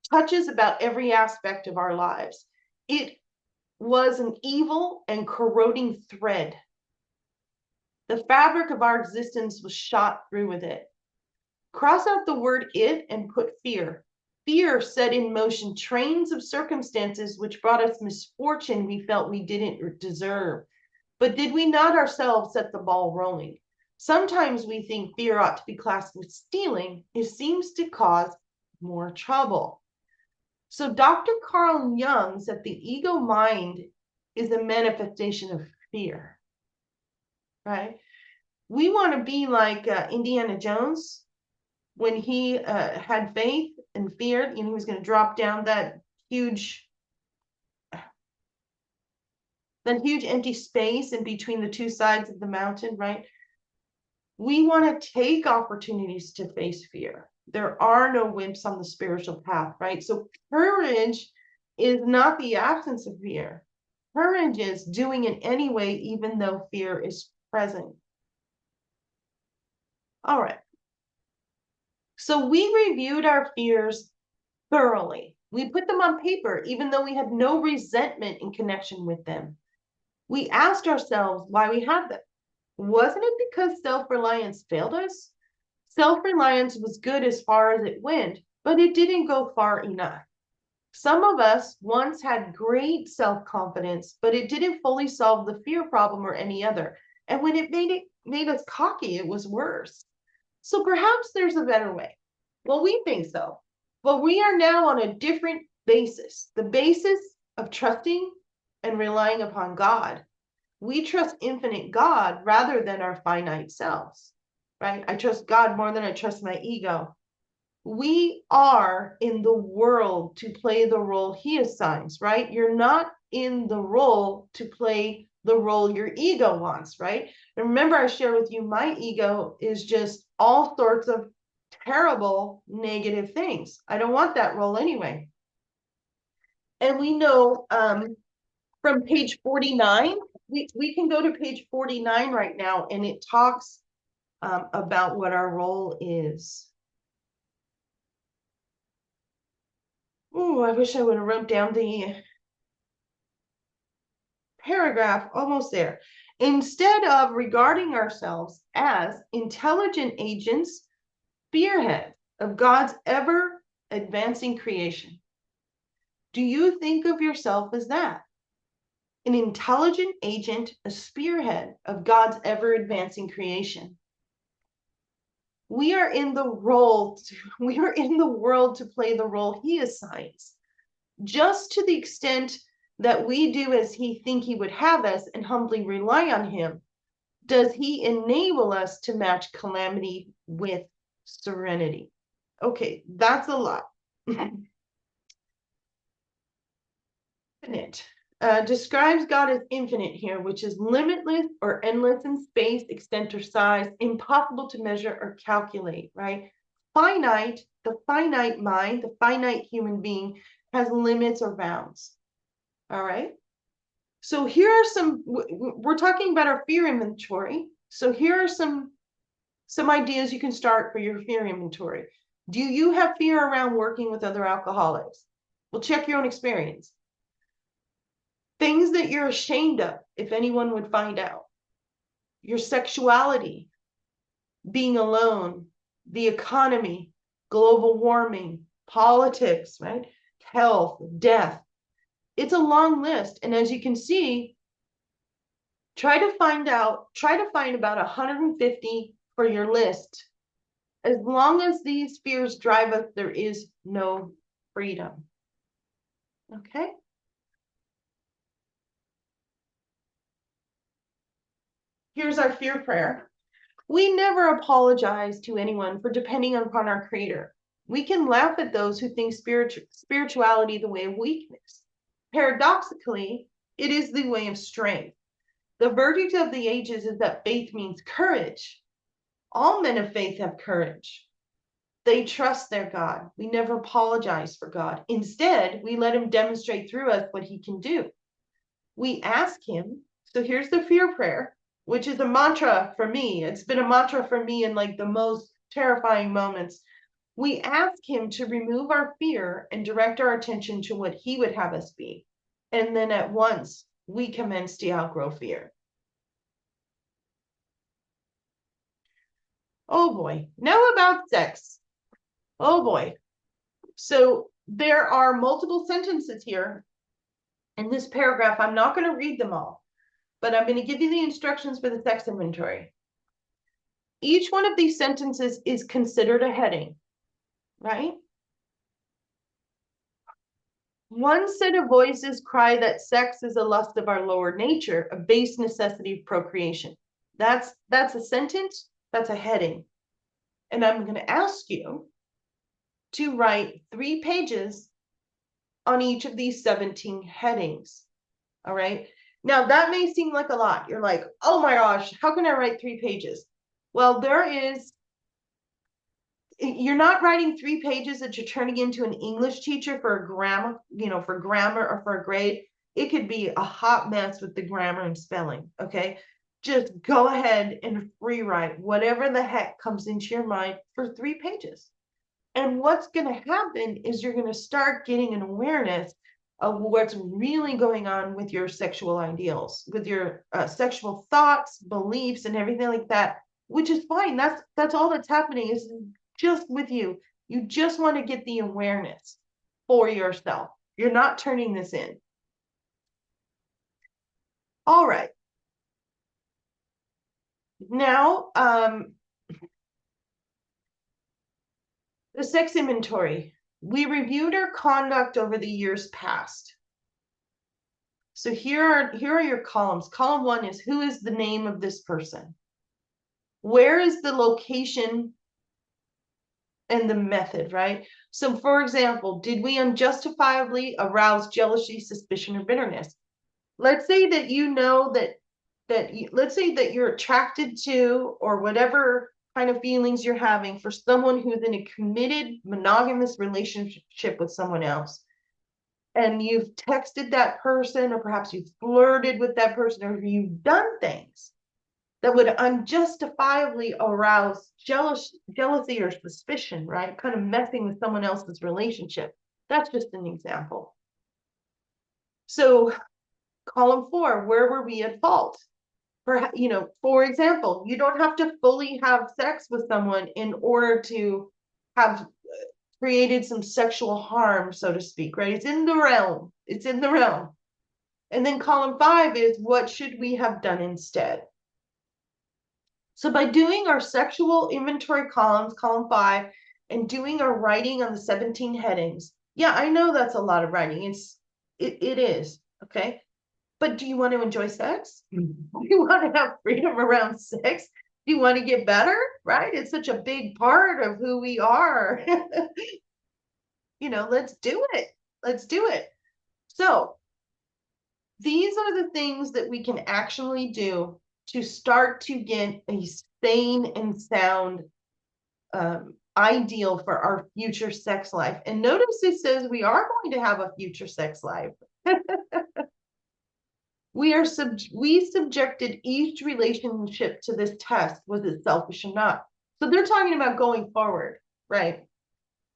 touches about every aspect of our lives. It was an evil and corroding thread. The fabric of our existence was shot through with it. Cross out the word it and put fear. Fear set in motion trains of circumstances which brought us misfortune we felt we didn't deserve. But did we not ourselves set the ball rolling? Sometimes we think fear ought to be classed with stealing. It seems to cause more trouble. So Dr. Carl Jung said the ego mind is a manifestation of fear, right? We want to be like Indiana Jones when he had faith and feared, he was going to drop down that huge empty space in between the two sides of the mountain, right? We want to take opportunities to face fear. There are no wimps on the spiritual path, right? So courage is not the absence of fear. Courage is doing it anyway, even though fear is present. All right. So we reviewed our fears thoroughly. We put them on paper, even though we had no resentment in connection with them. We asked ourselves why we had them. Wasn't it because self-reliance failed us? Self-reliance was good as far as it went, but it didn't go far enough. Some of us once had great self-confidence, but it didn't fully solve the fear problem or any other. And when it made us cocky, it was worse. So perhaps there's a better way. Well, we think so. But we are now on a different basis, the basis of trusting and relying upon God. We trust infinite God rather than our finite selves, right? I trust God more than I trust my ego. We are in the world to play the role he assigns, right? You're not in the role to play the role your ego wants, right? And remember, I share with you, my ego is just all sorts of terrible negative things. I don't want that role anyway. And we know from page 49 we can go to page 49 right now, and it talks about what our role is. Oh, I wish I would have wrote down the paragraph. Almost there. Instead of regarding ourselves as intelligent agents, spearhead of God's ever advancing creation. Do you think of yourself as that? An intelligent agent, a spearhead of God's ever advancing creation. We are in the world to play the role he assigns, just to the extent that we do as he think he would have us and humbly rely on him, does he enable us to match calamity with serenity. Okay, that's a lot. Infinite. Describes God as infinite here, which is limitless or endless in space, extent, or size, impossible to measure or calculate, right? Finite, the finite mind, the finite human being has limits or bounds, all right? So here are some, we're talking about our fear inventory. So here are some ideas you can start for your fear inventory. Do you have fear around working with other alcoholics? Well, check your own experience. Things that you're ashamed of, if anyone would find out. Your sexuality, being alone, the economy, global warming, politics, right? Health, death. It's a long list. And as you can see, try to find about 150 for your list. As long as these fears drive us, there is no freedom. Okay? Here's our fear prayer. We never apologize to anyone for depending upon our Creator. We can laugh at those who think spirituality the way of weakness. Paradoxically, it is the way of strength. The verdict of the ages is that faith means courage. All men of faith have courage. They trust their God. We never apologize for God. Instead, we let him demonstrate through us what he can do. We ask him, so here's the fear prayer, which is a mantra for me. It's been a mantra for me in like the most terrifying moments. We ask him to remove our fear and direct our attention to what he would have us be. And then at once, we commence to outgrow fear. Oh boy. Now about sex. Oh boy. So there are multiple sentences here in this paragraph. I'm not going to read them all, but I'm going to give you the instructions for the sex inventory. Each one of these sentences is considered a heading, right? One set of voices cry that sex is a lust of our lower nature, a base necessity of procreation. That's a sentence, that's a heading. And I'm going to ask you to write 3 pages on each of these 17 headings. All right. Now that may seem like a lot. You're like, oh my gosh, how can I write 3 pages? Well, you're not writing 3 pages that you're turning into an English teacher for a grammar, for grammar or for a grade. It could be a hot mess with the grammar and spelling. Okay. Just go ahead and free write whatever the heck comes into your mind for 3 pages. And what's going to happen is you're going to start getting an awareness of what's really going on with your sexual ideals, with your sexual thoughts, beliefs, and everything like that, which is fine. That's all that's happening is just with you. You just want to get the awareness for yourself. You're not turning this in. All right. Now, the sex inventory. We reviewed our conduct over the years past. So here are your columns. Column 1 is who is the name of this person? Where is the location and the method, right? So for example, did we unjustifiably arouse jealousy, suspicion, or bitterness? Let's say that you know let's say that you're attracted to, or whatever kind of feelings you're having for someone who's in a committed monogamous relationship with someone else. and you've texted that person, or perhaps you've flirted with that person, or you've done things that would unjustifiably arouse jealousy or suspicion, right? Kind of messing with someone else's relationship. That's just an example. So column 4, where were we at fault? For example, you don't have to fully have sex with someone in order to have created some sexual harm, so to speak, right? It's in the realm. It's in the realm. And then column 5 is, what should we have done instead? So by doing our sexual inventory columns, column 5, and doing our writing on the 17 headings, yeah, I know that's a lot of writing. It is, okay? But do you want to enjoy sex? Do you want to have freedom around sex? Do you want to get better? Right? It's such a big part of who we are. Let's do it. Let's do it. So these are the things that we can actually do to start to get a sane and sound ideal for our future sex life. And notice it says we are going to have a future sex life. We subjected each relationship to this test. Was it selfish or not? So they're talking about going forward, right?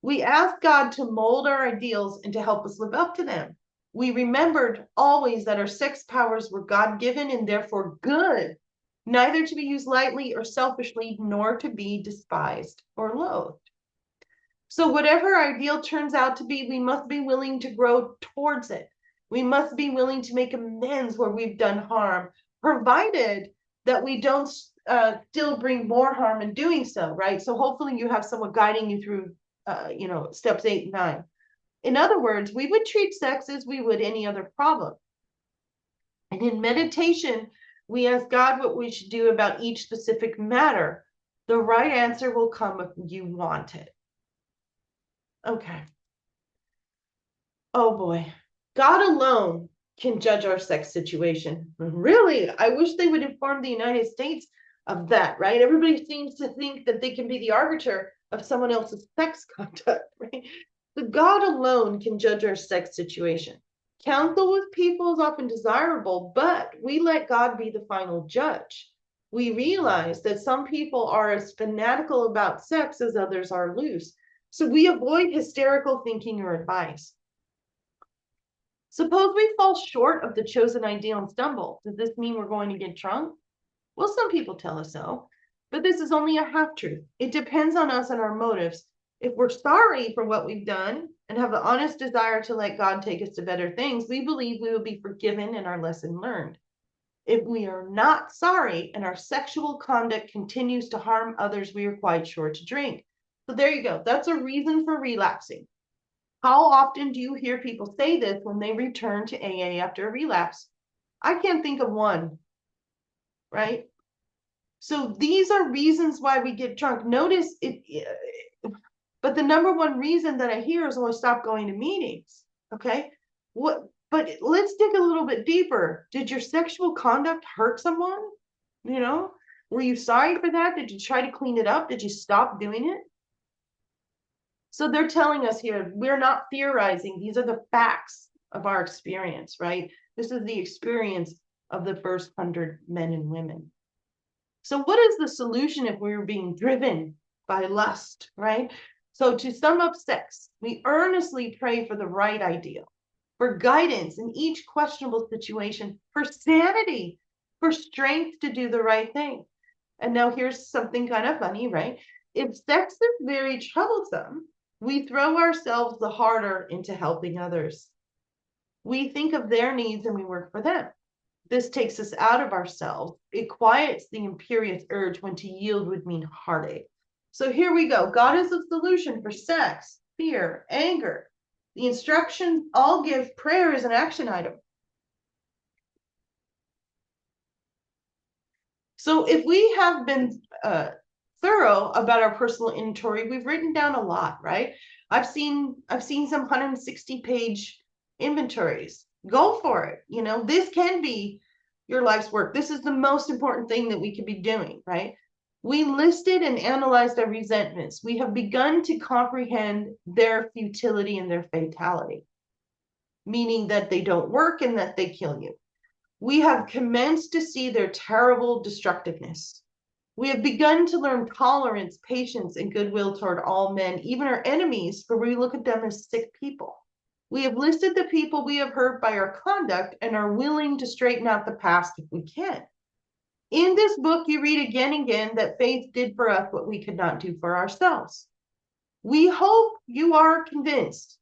We asked God to mold our ideals and to help us live up to them. We remembered always that our sex powers were God-given and therefore good, neither to be used lightly or selfishly, nor to be despised or loathed. So whatever our ideal turns out to be, we must be willing to grow towards it. We must be willing to make amends where we've done harm, provided that we don't still bring more harm in doing so, right? So hopefully you have someone guiding you through, steps 8 and 9. In other words, we would treat sex as we would any other problem. And in meditation, we ask God what we should do about each specific matter. The right answer will come if you want it. Okay. Oh boy. God alone can judge our sex situation. Really, I wish they would inform the United States of that, right? Everybody seems to think that they can be the arbiter of someone else's sex conduct, right? But God alone can judge our sex situation. Counsel with people is often desirable, but we let God be the final judge. We realize that some people are as fanatical about sex as others are loose. So we avoid hysterical thinking or advice. Suppose we fall short of the chosen ideal and stumble. Does this mean we're going to get drunk? Well, some people tell us so, but this is only a half-truth. It depends on us and our motives. If we're sorry for what we've done and have the honest desire to let God take us to better things, we believe we will be forgiven and our lesson learned. If we are not sorry and our sexual conduct continues to harm others, we are quite sure to drink. So there you go. That's a reason for relapsing. How often do you hear people say this when they return to AA after a relapse? I can't think of one, right? So these are reasons why we get drunk. Notice it, but the number one reason that I hear is, oh, I stopped going to meetings. Okay, but let's dig a little bit deeper. Did your sexual conduct hurt someone? Were you sorry for that? Did you try to clean it up? Did you stop doing it? So they're telling us here, we're not theorizing. These are the facts of our experience, right? This is the experience of the first 100 men and women. So what is the solution if we're being driven by lust, right? So to sum up sex, we earnestly pray for the right ideal, for guidance in each questionable situation, for sanity, for strength to do the right thing. And now here's something kind of funny, right? If sex is very troublesome, we throw ourselves the harder into helping others. We think of their needs and we work for them. This takes us out of ourselves. It quiets the imperious urge when to yield would mean heartache. So here we go. God is the solution for sex, fear, anger. The instructions all give prayer as an action item. So if we have been thorough about our personal inventory, we've written down a lot, right? I've seen some 160-page inventories. Go for it. This can be your life's work. This is the most important thing that we could be doing, right? We listed and analyzed our resentments. We have begun to comprehend their futility and their fatality. meaning that they don't work and that they kill you. We have commenced to see their terrible destructiveness. We have begun to learn tolerance, patience, and goodwill toward all men, even our enemies, for we look at them as sick people. We have listed the people we have hurt by our conduct and are willing to straighten out the past if we can. In this book, you read again and again that faith did for us what we could not do for ourselves. We hope you are convinced.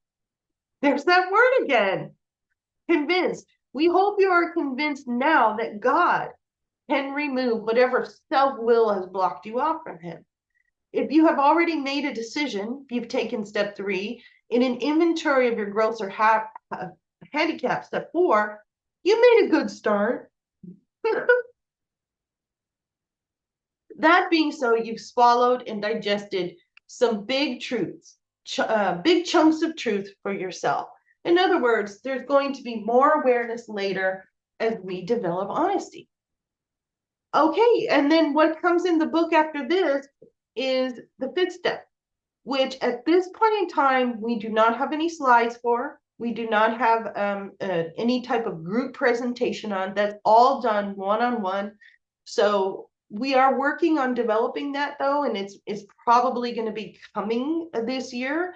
There's that word again, convinced. We hope you are convinced now that God can remove whatever self-will has blocked you off from him. If you have already made a decision, you've taken step 3 in an inventory of your growths or handicap, step 4, you made a good start. That being so, you've swallowed and digested some big truths, big chunks of truth for yourself. In other words, there's going to be more awareness later as we develop honesty. Okay, and then what comes in the book after this is the 5th step, which at this point in time, we do not have any slides for. We do not have any type of group presentation on. That's all done one-on-one. So we are working on developing that though, and it's probably going to be coming this year.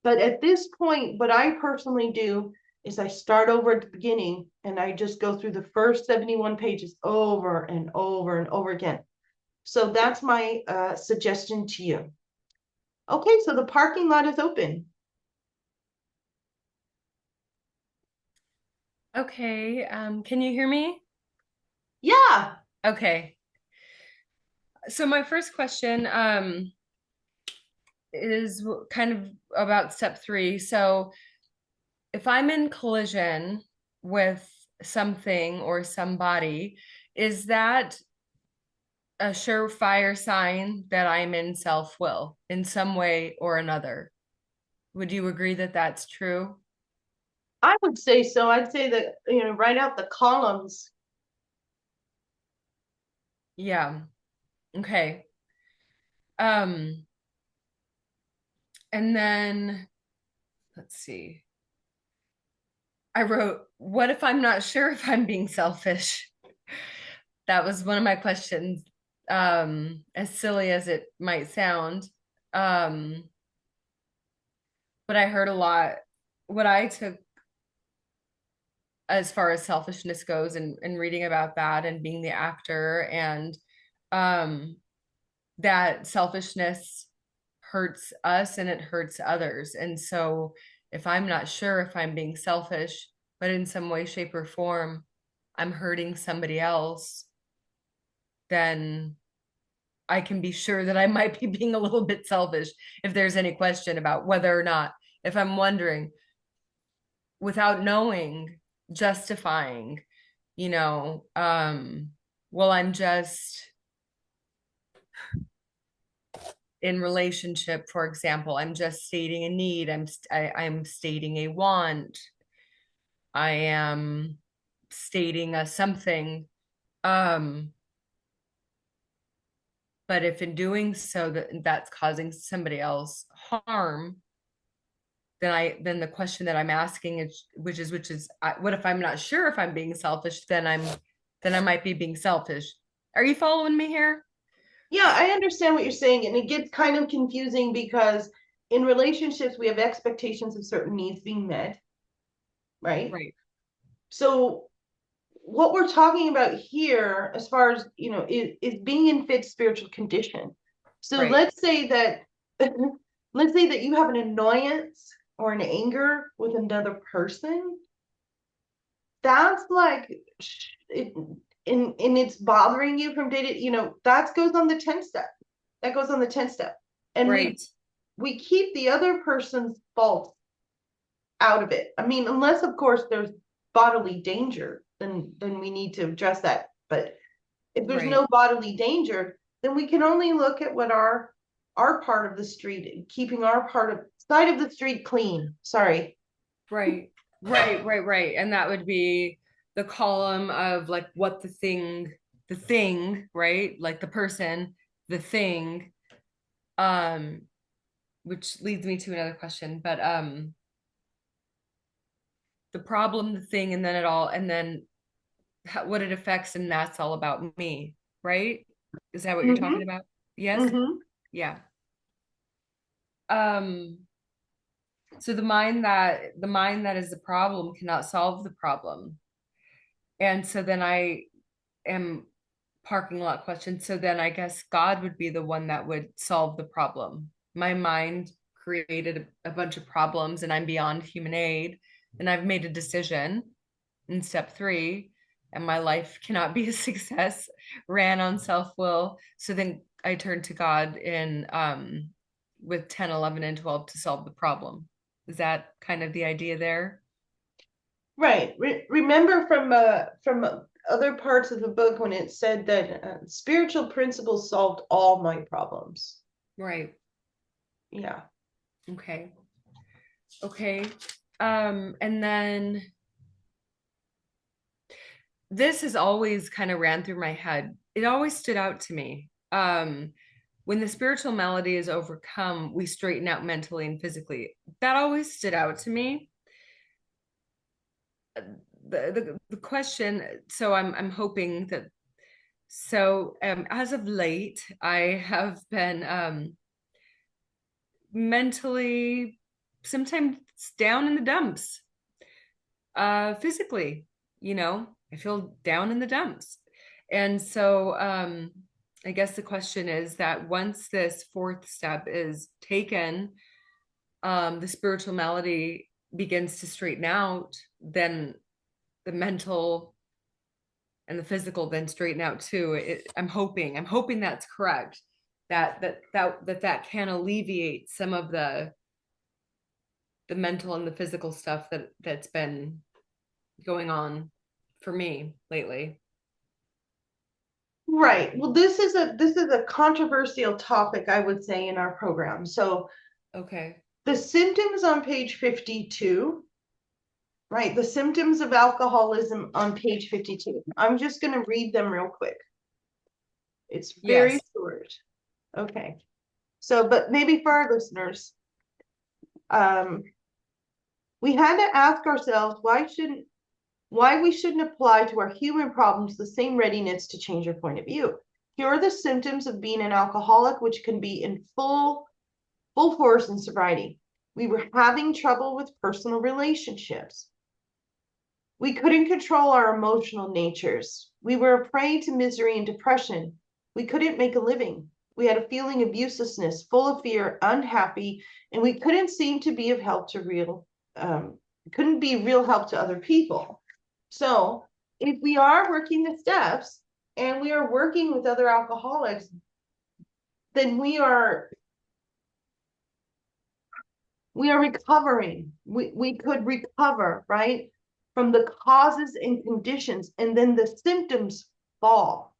But at this point, what I personally do is I start over at the beginning and I just go through the first 71 pages over and over and over again. So that's my suggestion to you. Okay, so the parking lot is open. Okay, can you hear me? Yeah. Okay. So my first question is kind of about step 3. So if I'm in collision with something or somebody, is that a surefire sign that I'm in self-will in some way or another? Would you agree that that's true? I would say so. I'd say that, write out the columns. Yeah. Okay. Um, and then let's see. I wrote, what if I'm not sure if I'm being selfish? That was one of my questions. As silly as it might sound. Um, but I heard a lot. What I took as far as selfishness goes and reading about that and being the actor and um that selfishness hurts us and it hurts others. And so if I'm not sure if I'm being selfish, but in some way, shape, or form, I'm hurting somebody else, then I can be sure that I might be being a little bit selfish if there's any question about whether or not, if I'm wondering without knowing, justifying, you know, well, I'm just in relationship, for example, I'm just stating a need. I'm stating a want. I am stating a something. Um, but if in doing so that's causing somebody else harm, then the question that I'm asking is what if I'm not sure if I'm being selfish? Then I might be being selfish. Are you following me here? Yeah, I understand what you're saying, and it gets kind of confusing because in relationships we have expectations of certain needs being met, right? Right, So what we're talking about here, as far as is being in fit spiritual condition. So right, let's say that let's say that you have an annoyance or an anger with another person. That's like it, and it's bothering you from day to, that goes on the 10th step. That goes on the 10th step. And we right, we keep the other person's fault out of it. I mean, unless of course there's bodily danger, then we need to address that. But if there's right, no bodily danger, then we can only look at what our part of the street, keeping our part of side of the street clean. Sorry. right, right. And that would be the column of like what the thing, right? Like the person, the thing, um, which leads me to another question. But the problem, the thing, and then it all, and then what it affects, and that's all about me, right? Is that what you're talking Mm-hmm. about? Yes. Mm-hmm. Yeah. Um, so the mind that is the problem cannot solve the problem. And so then I am parking lot question. So then I guess God would be the one that would solve the problem. My mind created a bunch of problems and I'm beyond human aid. And I've made a decision in step three, and my life cannot be a success, ran on self-will. So then I turned to God in with 10, 11, and 12 to solve the problem. Is that kind of the idea there? Right. Remember from other parts of the book when it said that spiritual principles solved all my problems. Right. Yeah. Okay. Okay. And then this has always kind of ran through my head. It always stood out to me. When the spiritual malady is overcome, we straighten out mentally and physically. That always stood out to me. The question, so I'm hoping that as of late, I have been mentally sometimes down in the dumps. Physically, I feel down in the dumps. And so I guess the question is that once this fourth step is taken, the spiritual malady begins to straighten out, then the mental and the physical then straighten out too. I'm hoping that's correct. That can alleviate some of the mental and the physical stuff that's been going on for me lately. Right. Well, this is a controversial topic, I would say, in our program. So Okay. the symptoms on page 52, right? The symptoms of alcoholism on page 52. I'm just going to read them real quick. It's very Yes. short. Okay. So, but maybe for our listeners, um, we had to ask ourselves why we shouldn't apply to our human problems the same readiness to change our point of view. Here are the symptoms of being an alcoholic, which can be in full force in sobriety. We were having trouble with personal relationships. We couldn't control our emotional natures. We were a prey to misery and depression. We couldn't make a living. We had a feeling of uselessness, full of fear, unhappy, and we couldn't seem to be of help to couldn't be real help to other people. So if we are working the steps and we are working with other alcoholics, then we are recovering. We could recover, right? From the causes and conditions, and then the symptoms fall,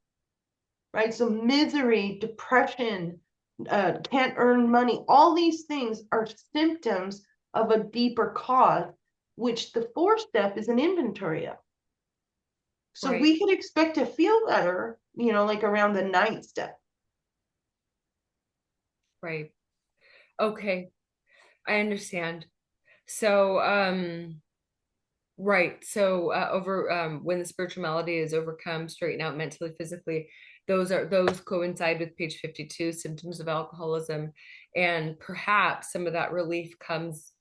right? So misery, depression, can't earn money, all these things are symptoms of a deeper cause, which the fourth step is an inventory of. So Right. we could expect to feel better, like around the ninth step. Right. Okay. I understand. So, right. So, over when the spirituality is overcome, straighten out mentally, physically, those coincide with page 52, symptoms of alcoholism, and perhaps some of that relief comes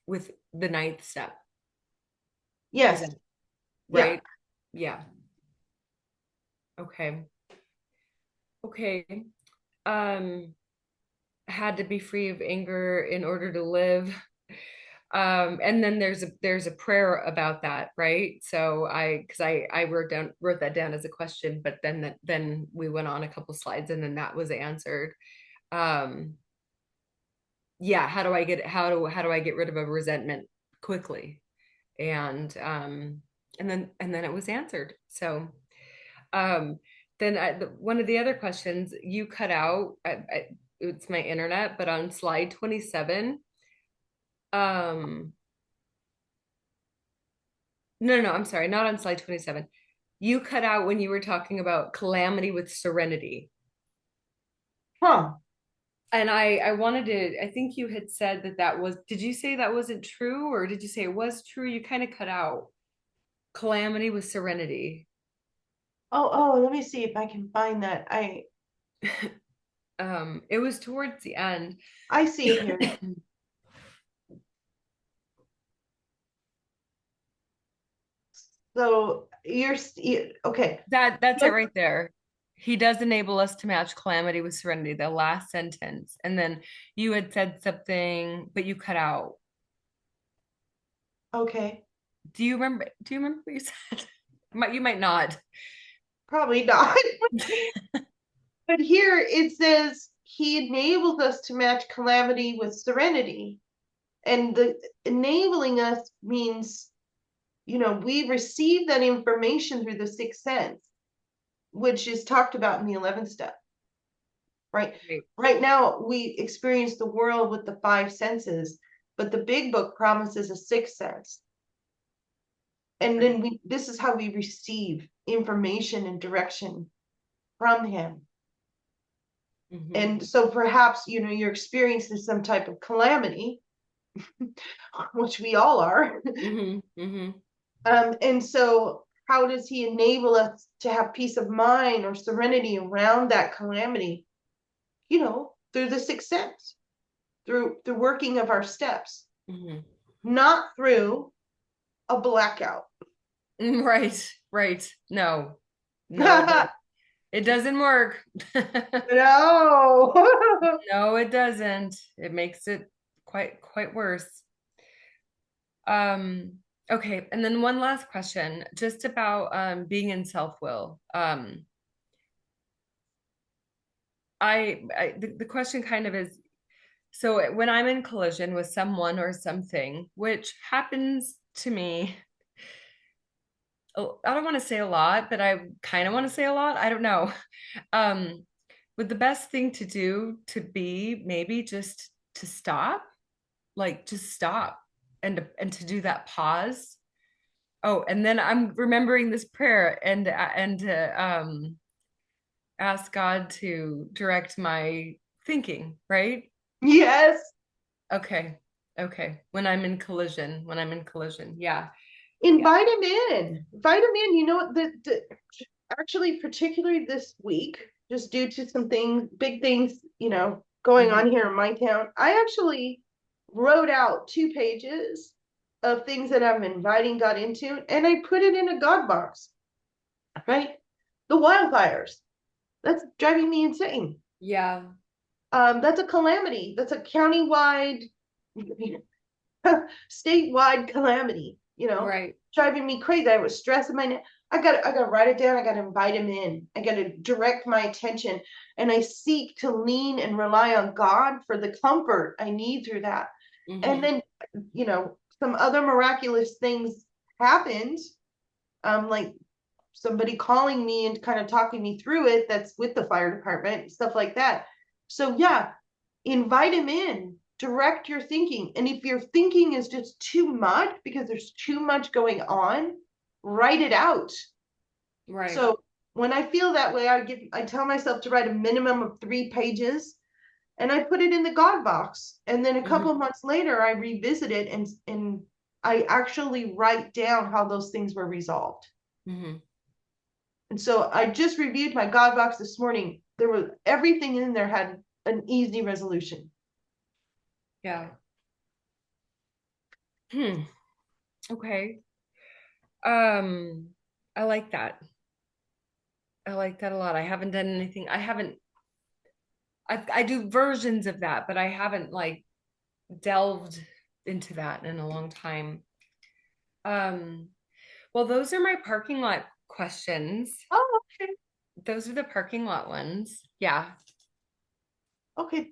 with the ninth step. Is Yes. that Yeah. right? Yeah. Okay. Okay. Um, had to be free of anger in order to live. And then there's a prayer about that, right? So I wrote that down as a question, but then we went on a couple slides and then that was answered. Um, yeah, how do I get rid of a resentment quickly? And then it was answered. So um then one of the other questions you cut out, it's my internet, but on slide 27, um no, I'm sorry, not on slide 27. You cut out when you were talking about calamity with serenity. Huh. And I wanted to, I think you had said that that was, did you say that wasn't true or did you say it was true? You kind of cut out. Calamity with serenity. Oh, let me see if I can find that. It was towards the end. I see it here. So okay. That's it right there. He does enable us to match calamity with serenity, the last sentence. And then you had said something, but you cut out. Okay. Do you remember what you said? You might not. Probably not. But here it says he enables us to match calamity with serenity. And the enabling us means, we receive that information through the sixth sense, which is talked about in the 11th step, right? Right. Right now, we experience the world with the five senses, but the big book promises a sixth sense. And Right. then this is how we receive information and direction from him. Mm-hmm. And so perhaps, you're experiencing some type of calamity, which we all are. Mm-hmm. Mm-hmm. And so how does he enable us to have peace of mind or serenity around that calamity? Through the sixth sense, through the working of our steps, Mm-hmm. not through a blackout. Right. Right. No. No, No. it doesn't work. No, it doesn't. It makes it quite worse. Um, okay, and then one last question, just about being in self-will. The question kind of is, so when I'm in collision with someone or something, which happens to me, I don't want to say a lot, but I kind of want to say a lot. I don't know. Would the best thing to do to be maybe just to stop, like just stop and to do that pause. Oh, and then I'm remembering this prayer and to ask God to direct my thinking, right? Yes. Okay. Okay. When I'm in collision. Yeah. Yeah. Invite him in. Invite him in. Actually, particularly this week, just due to some things, big things, going Mhm. on here in my town, I actually wrote out 2 pages of things that I'm inviting God into, and I put it in a God box, right? The wildfires. That's driving me insane. Yeah. That's a calamity. That's a countywide, statewide calamity, Right. driving me crazy. I was stressing my neck. I gotta write it down. I gotta invite him in. I gotta direct my attention. And I seek to lean and rely on God for the comfort I need through that. And Hmm. then, some other miraculous things happened. Like somebody calling me and kind of talking me through it that's with the fire department, stuff like that. So yeah, invite him in, direct your thinking. And if your thinking is just too much because there's too much going on, write it out. Right. So when I feel that way, I tell myself to write a minimum of 3 pages and I put it in the God box. And then a couple Hmm. of months later, I revisit it and I actually write down how those things were resolved. Hmm. And so I just reviewed my God box this morning. There was everything in there had an easy resolution. Yeah. Hmm. Okay. Um, I like that. I like that a lot. I haven't done anything. I do versions of that, but I haven't like delved into that in a long time. Um, well, those are my parking lot questions. Oh, okay. Those are the parking lot ones. Yeah. Okay.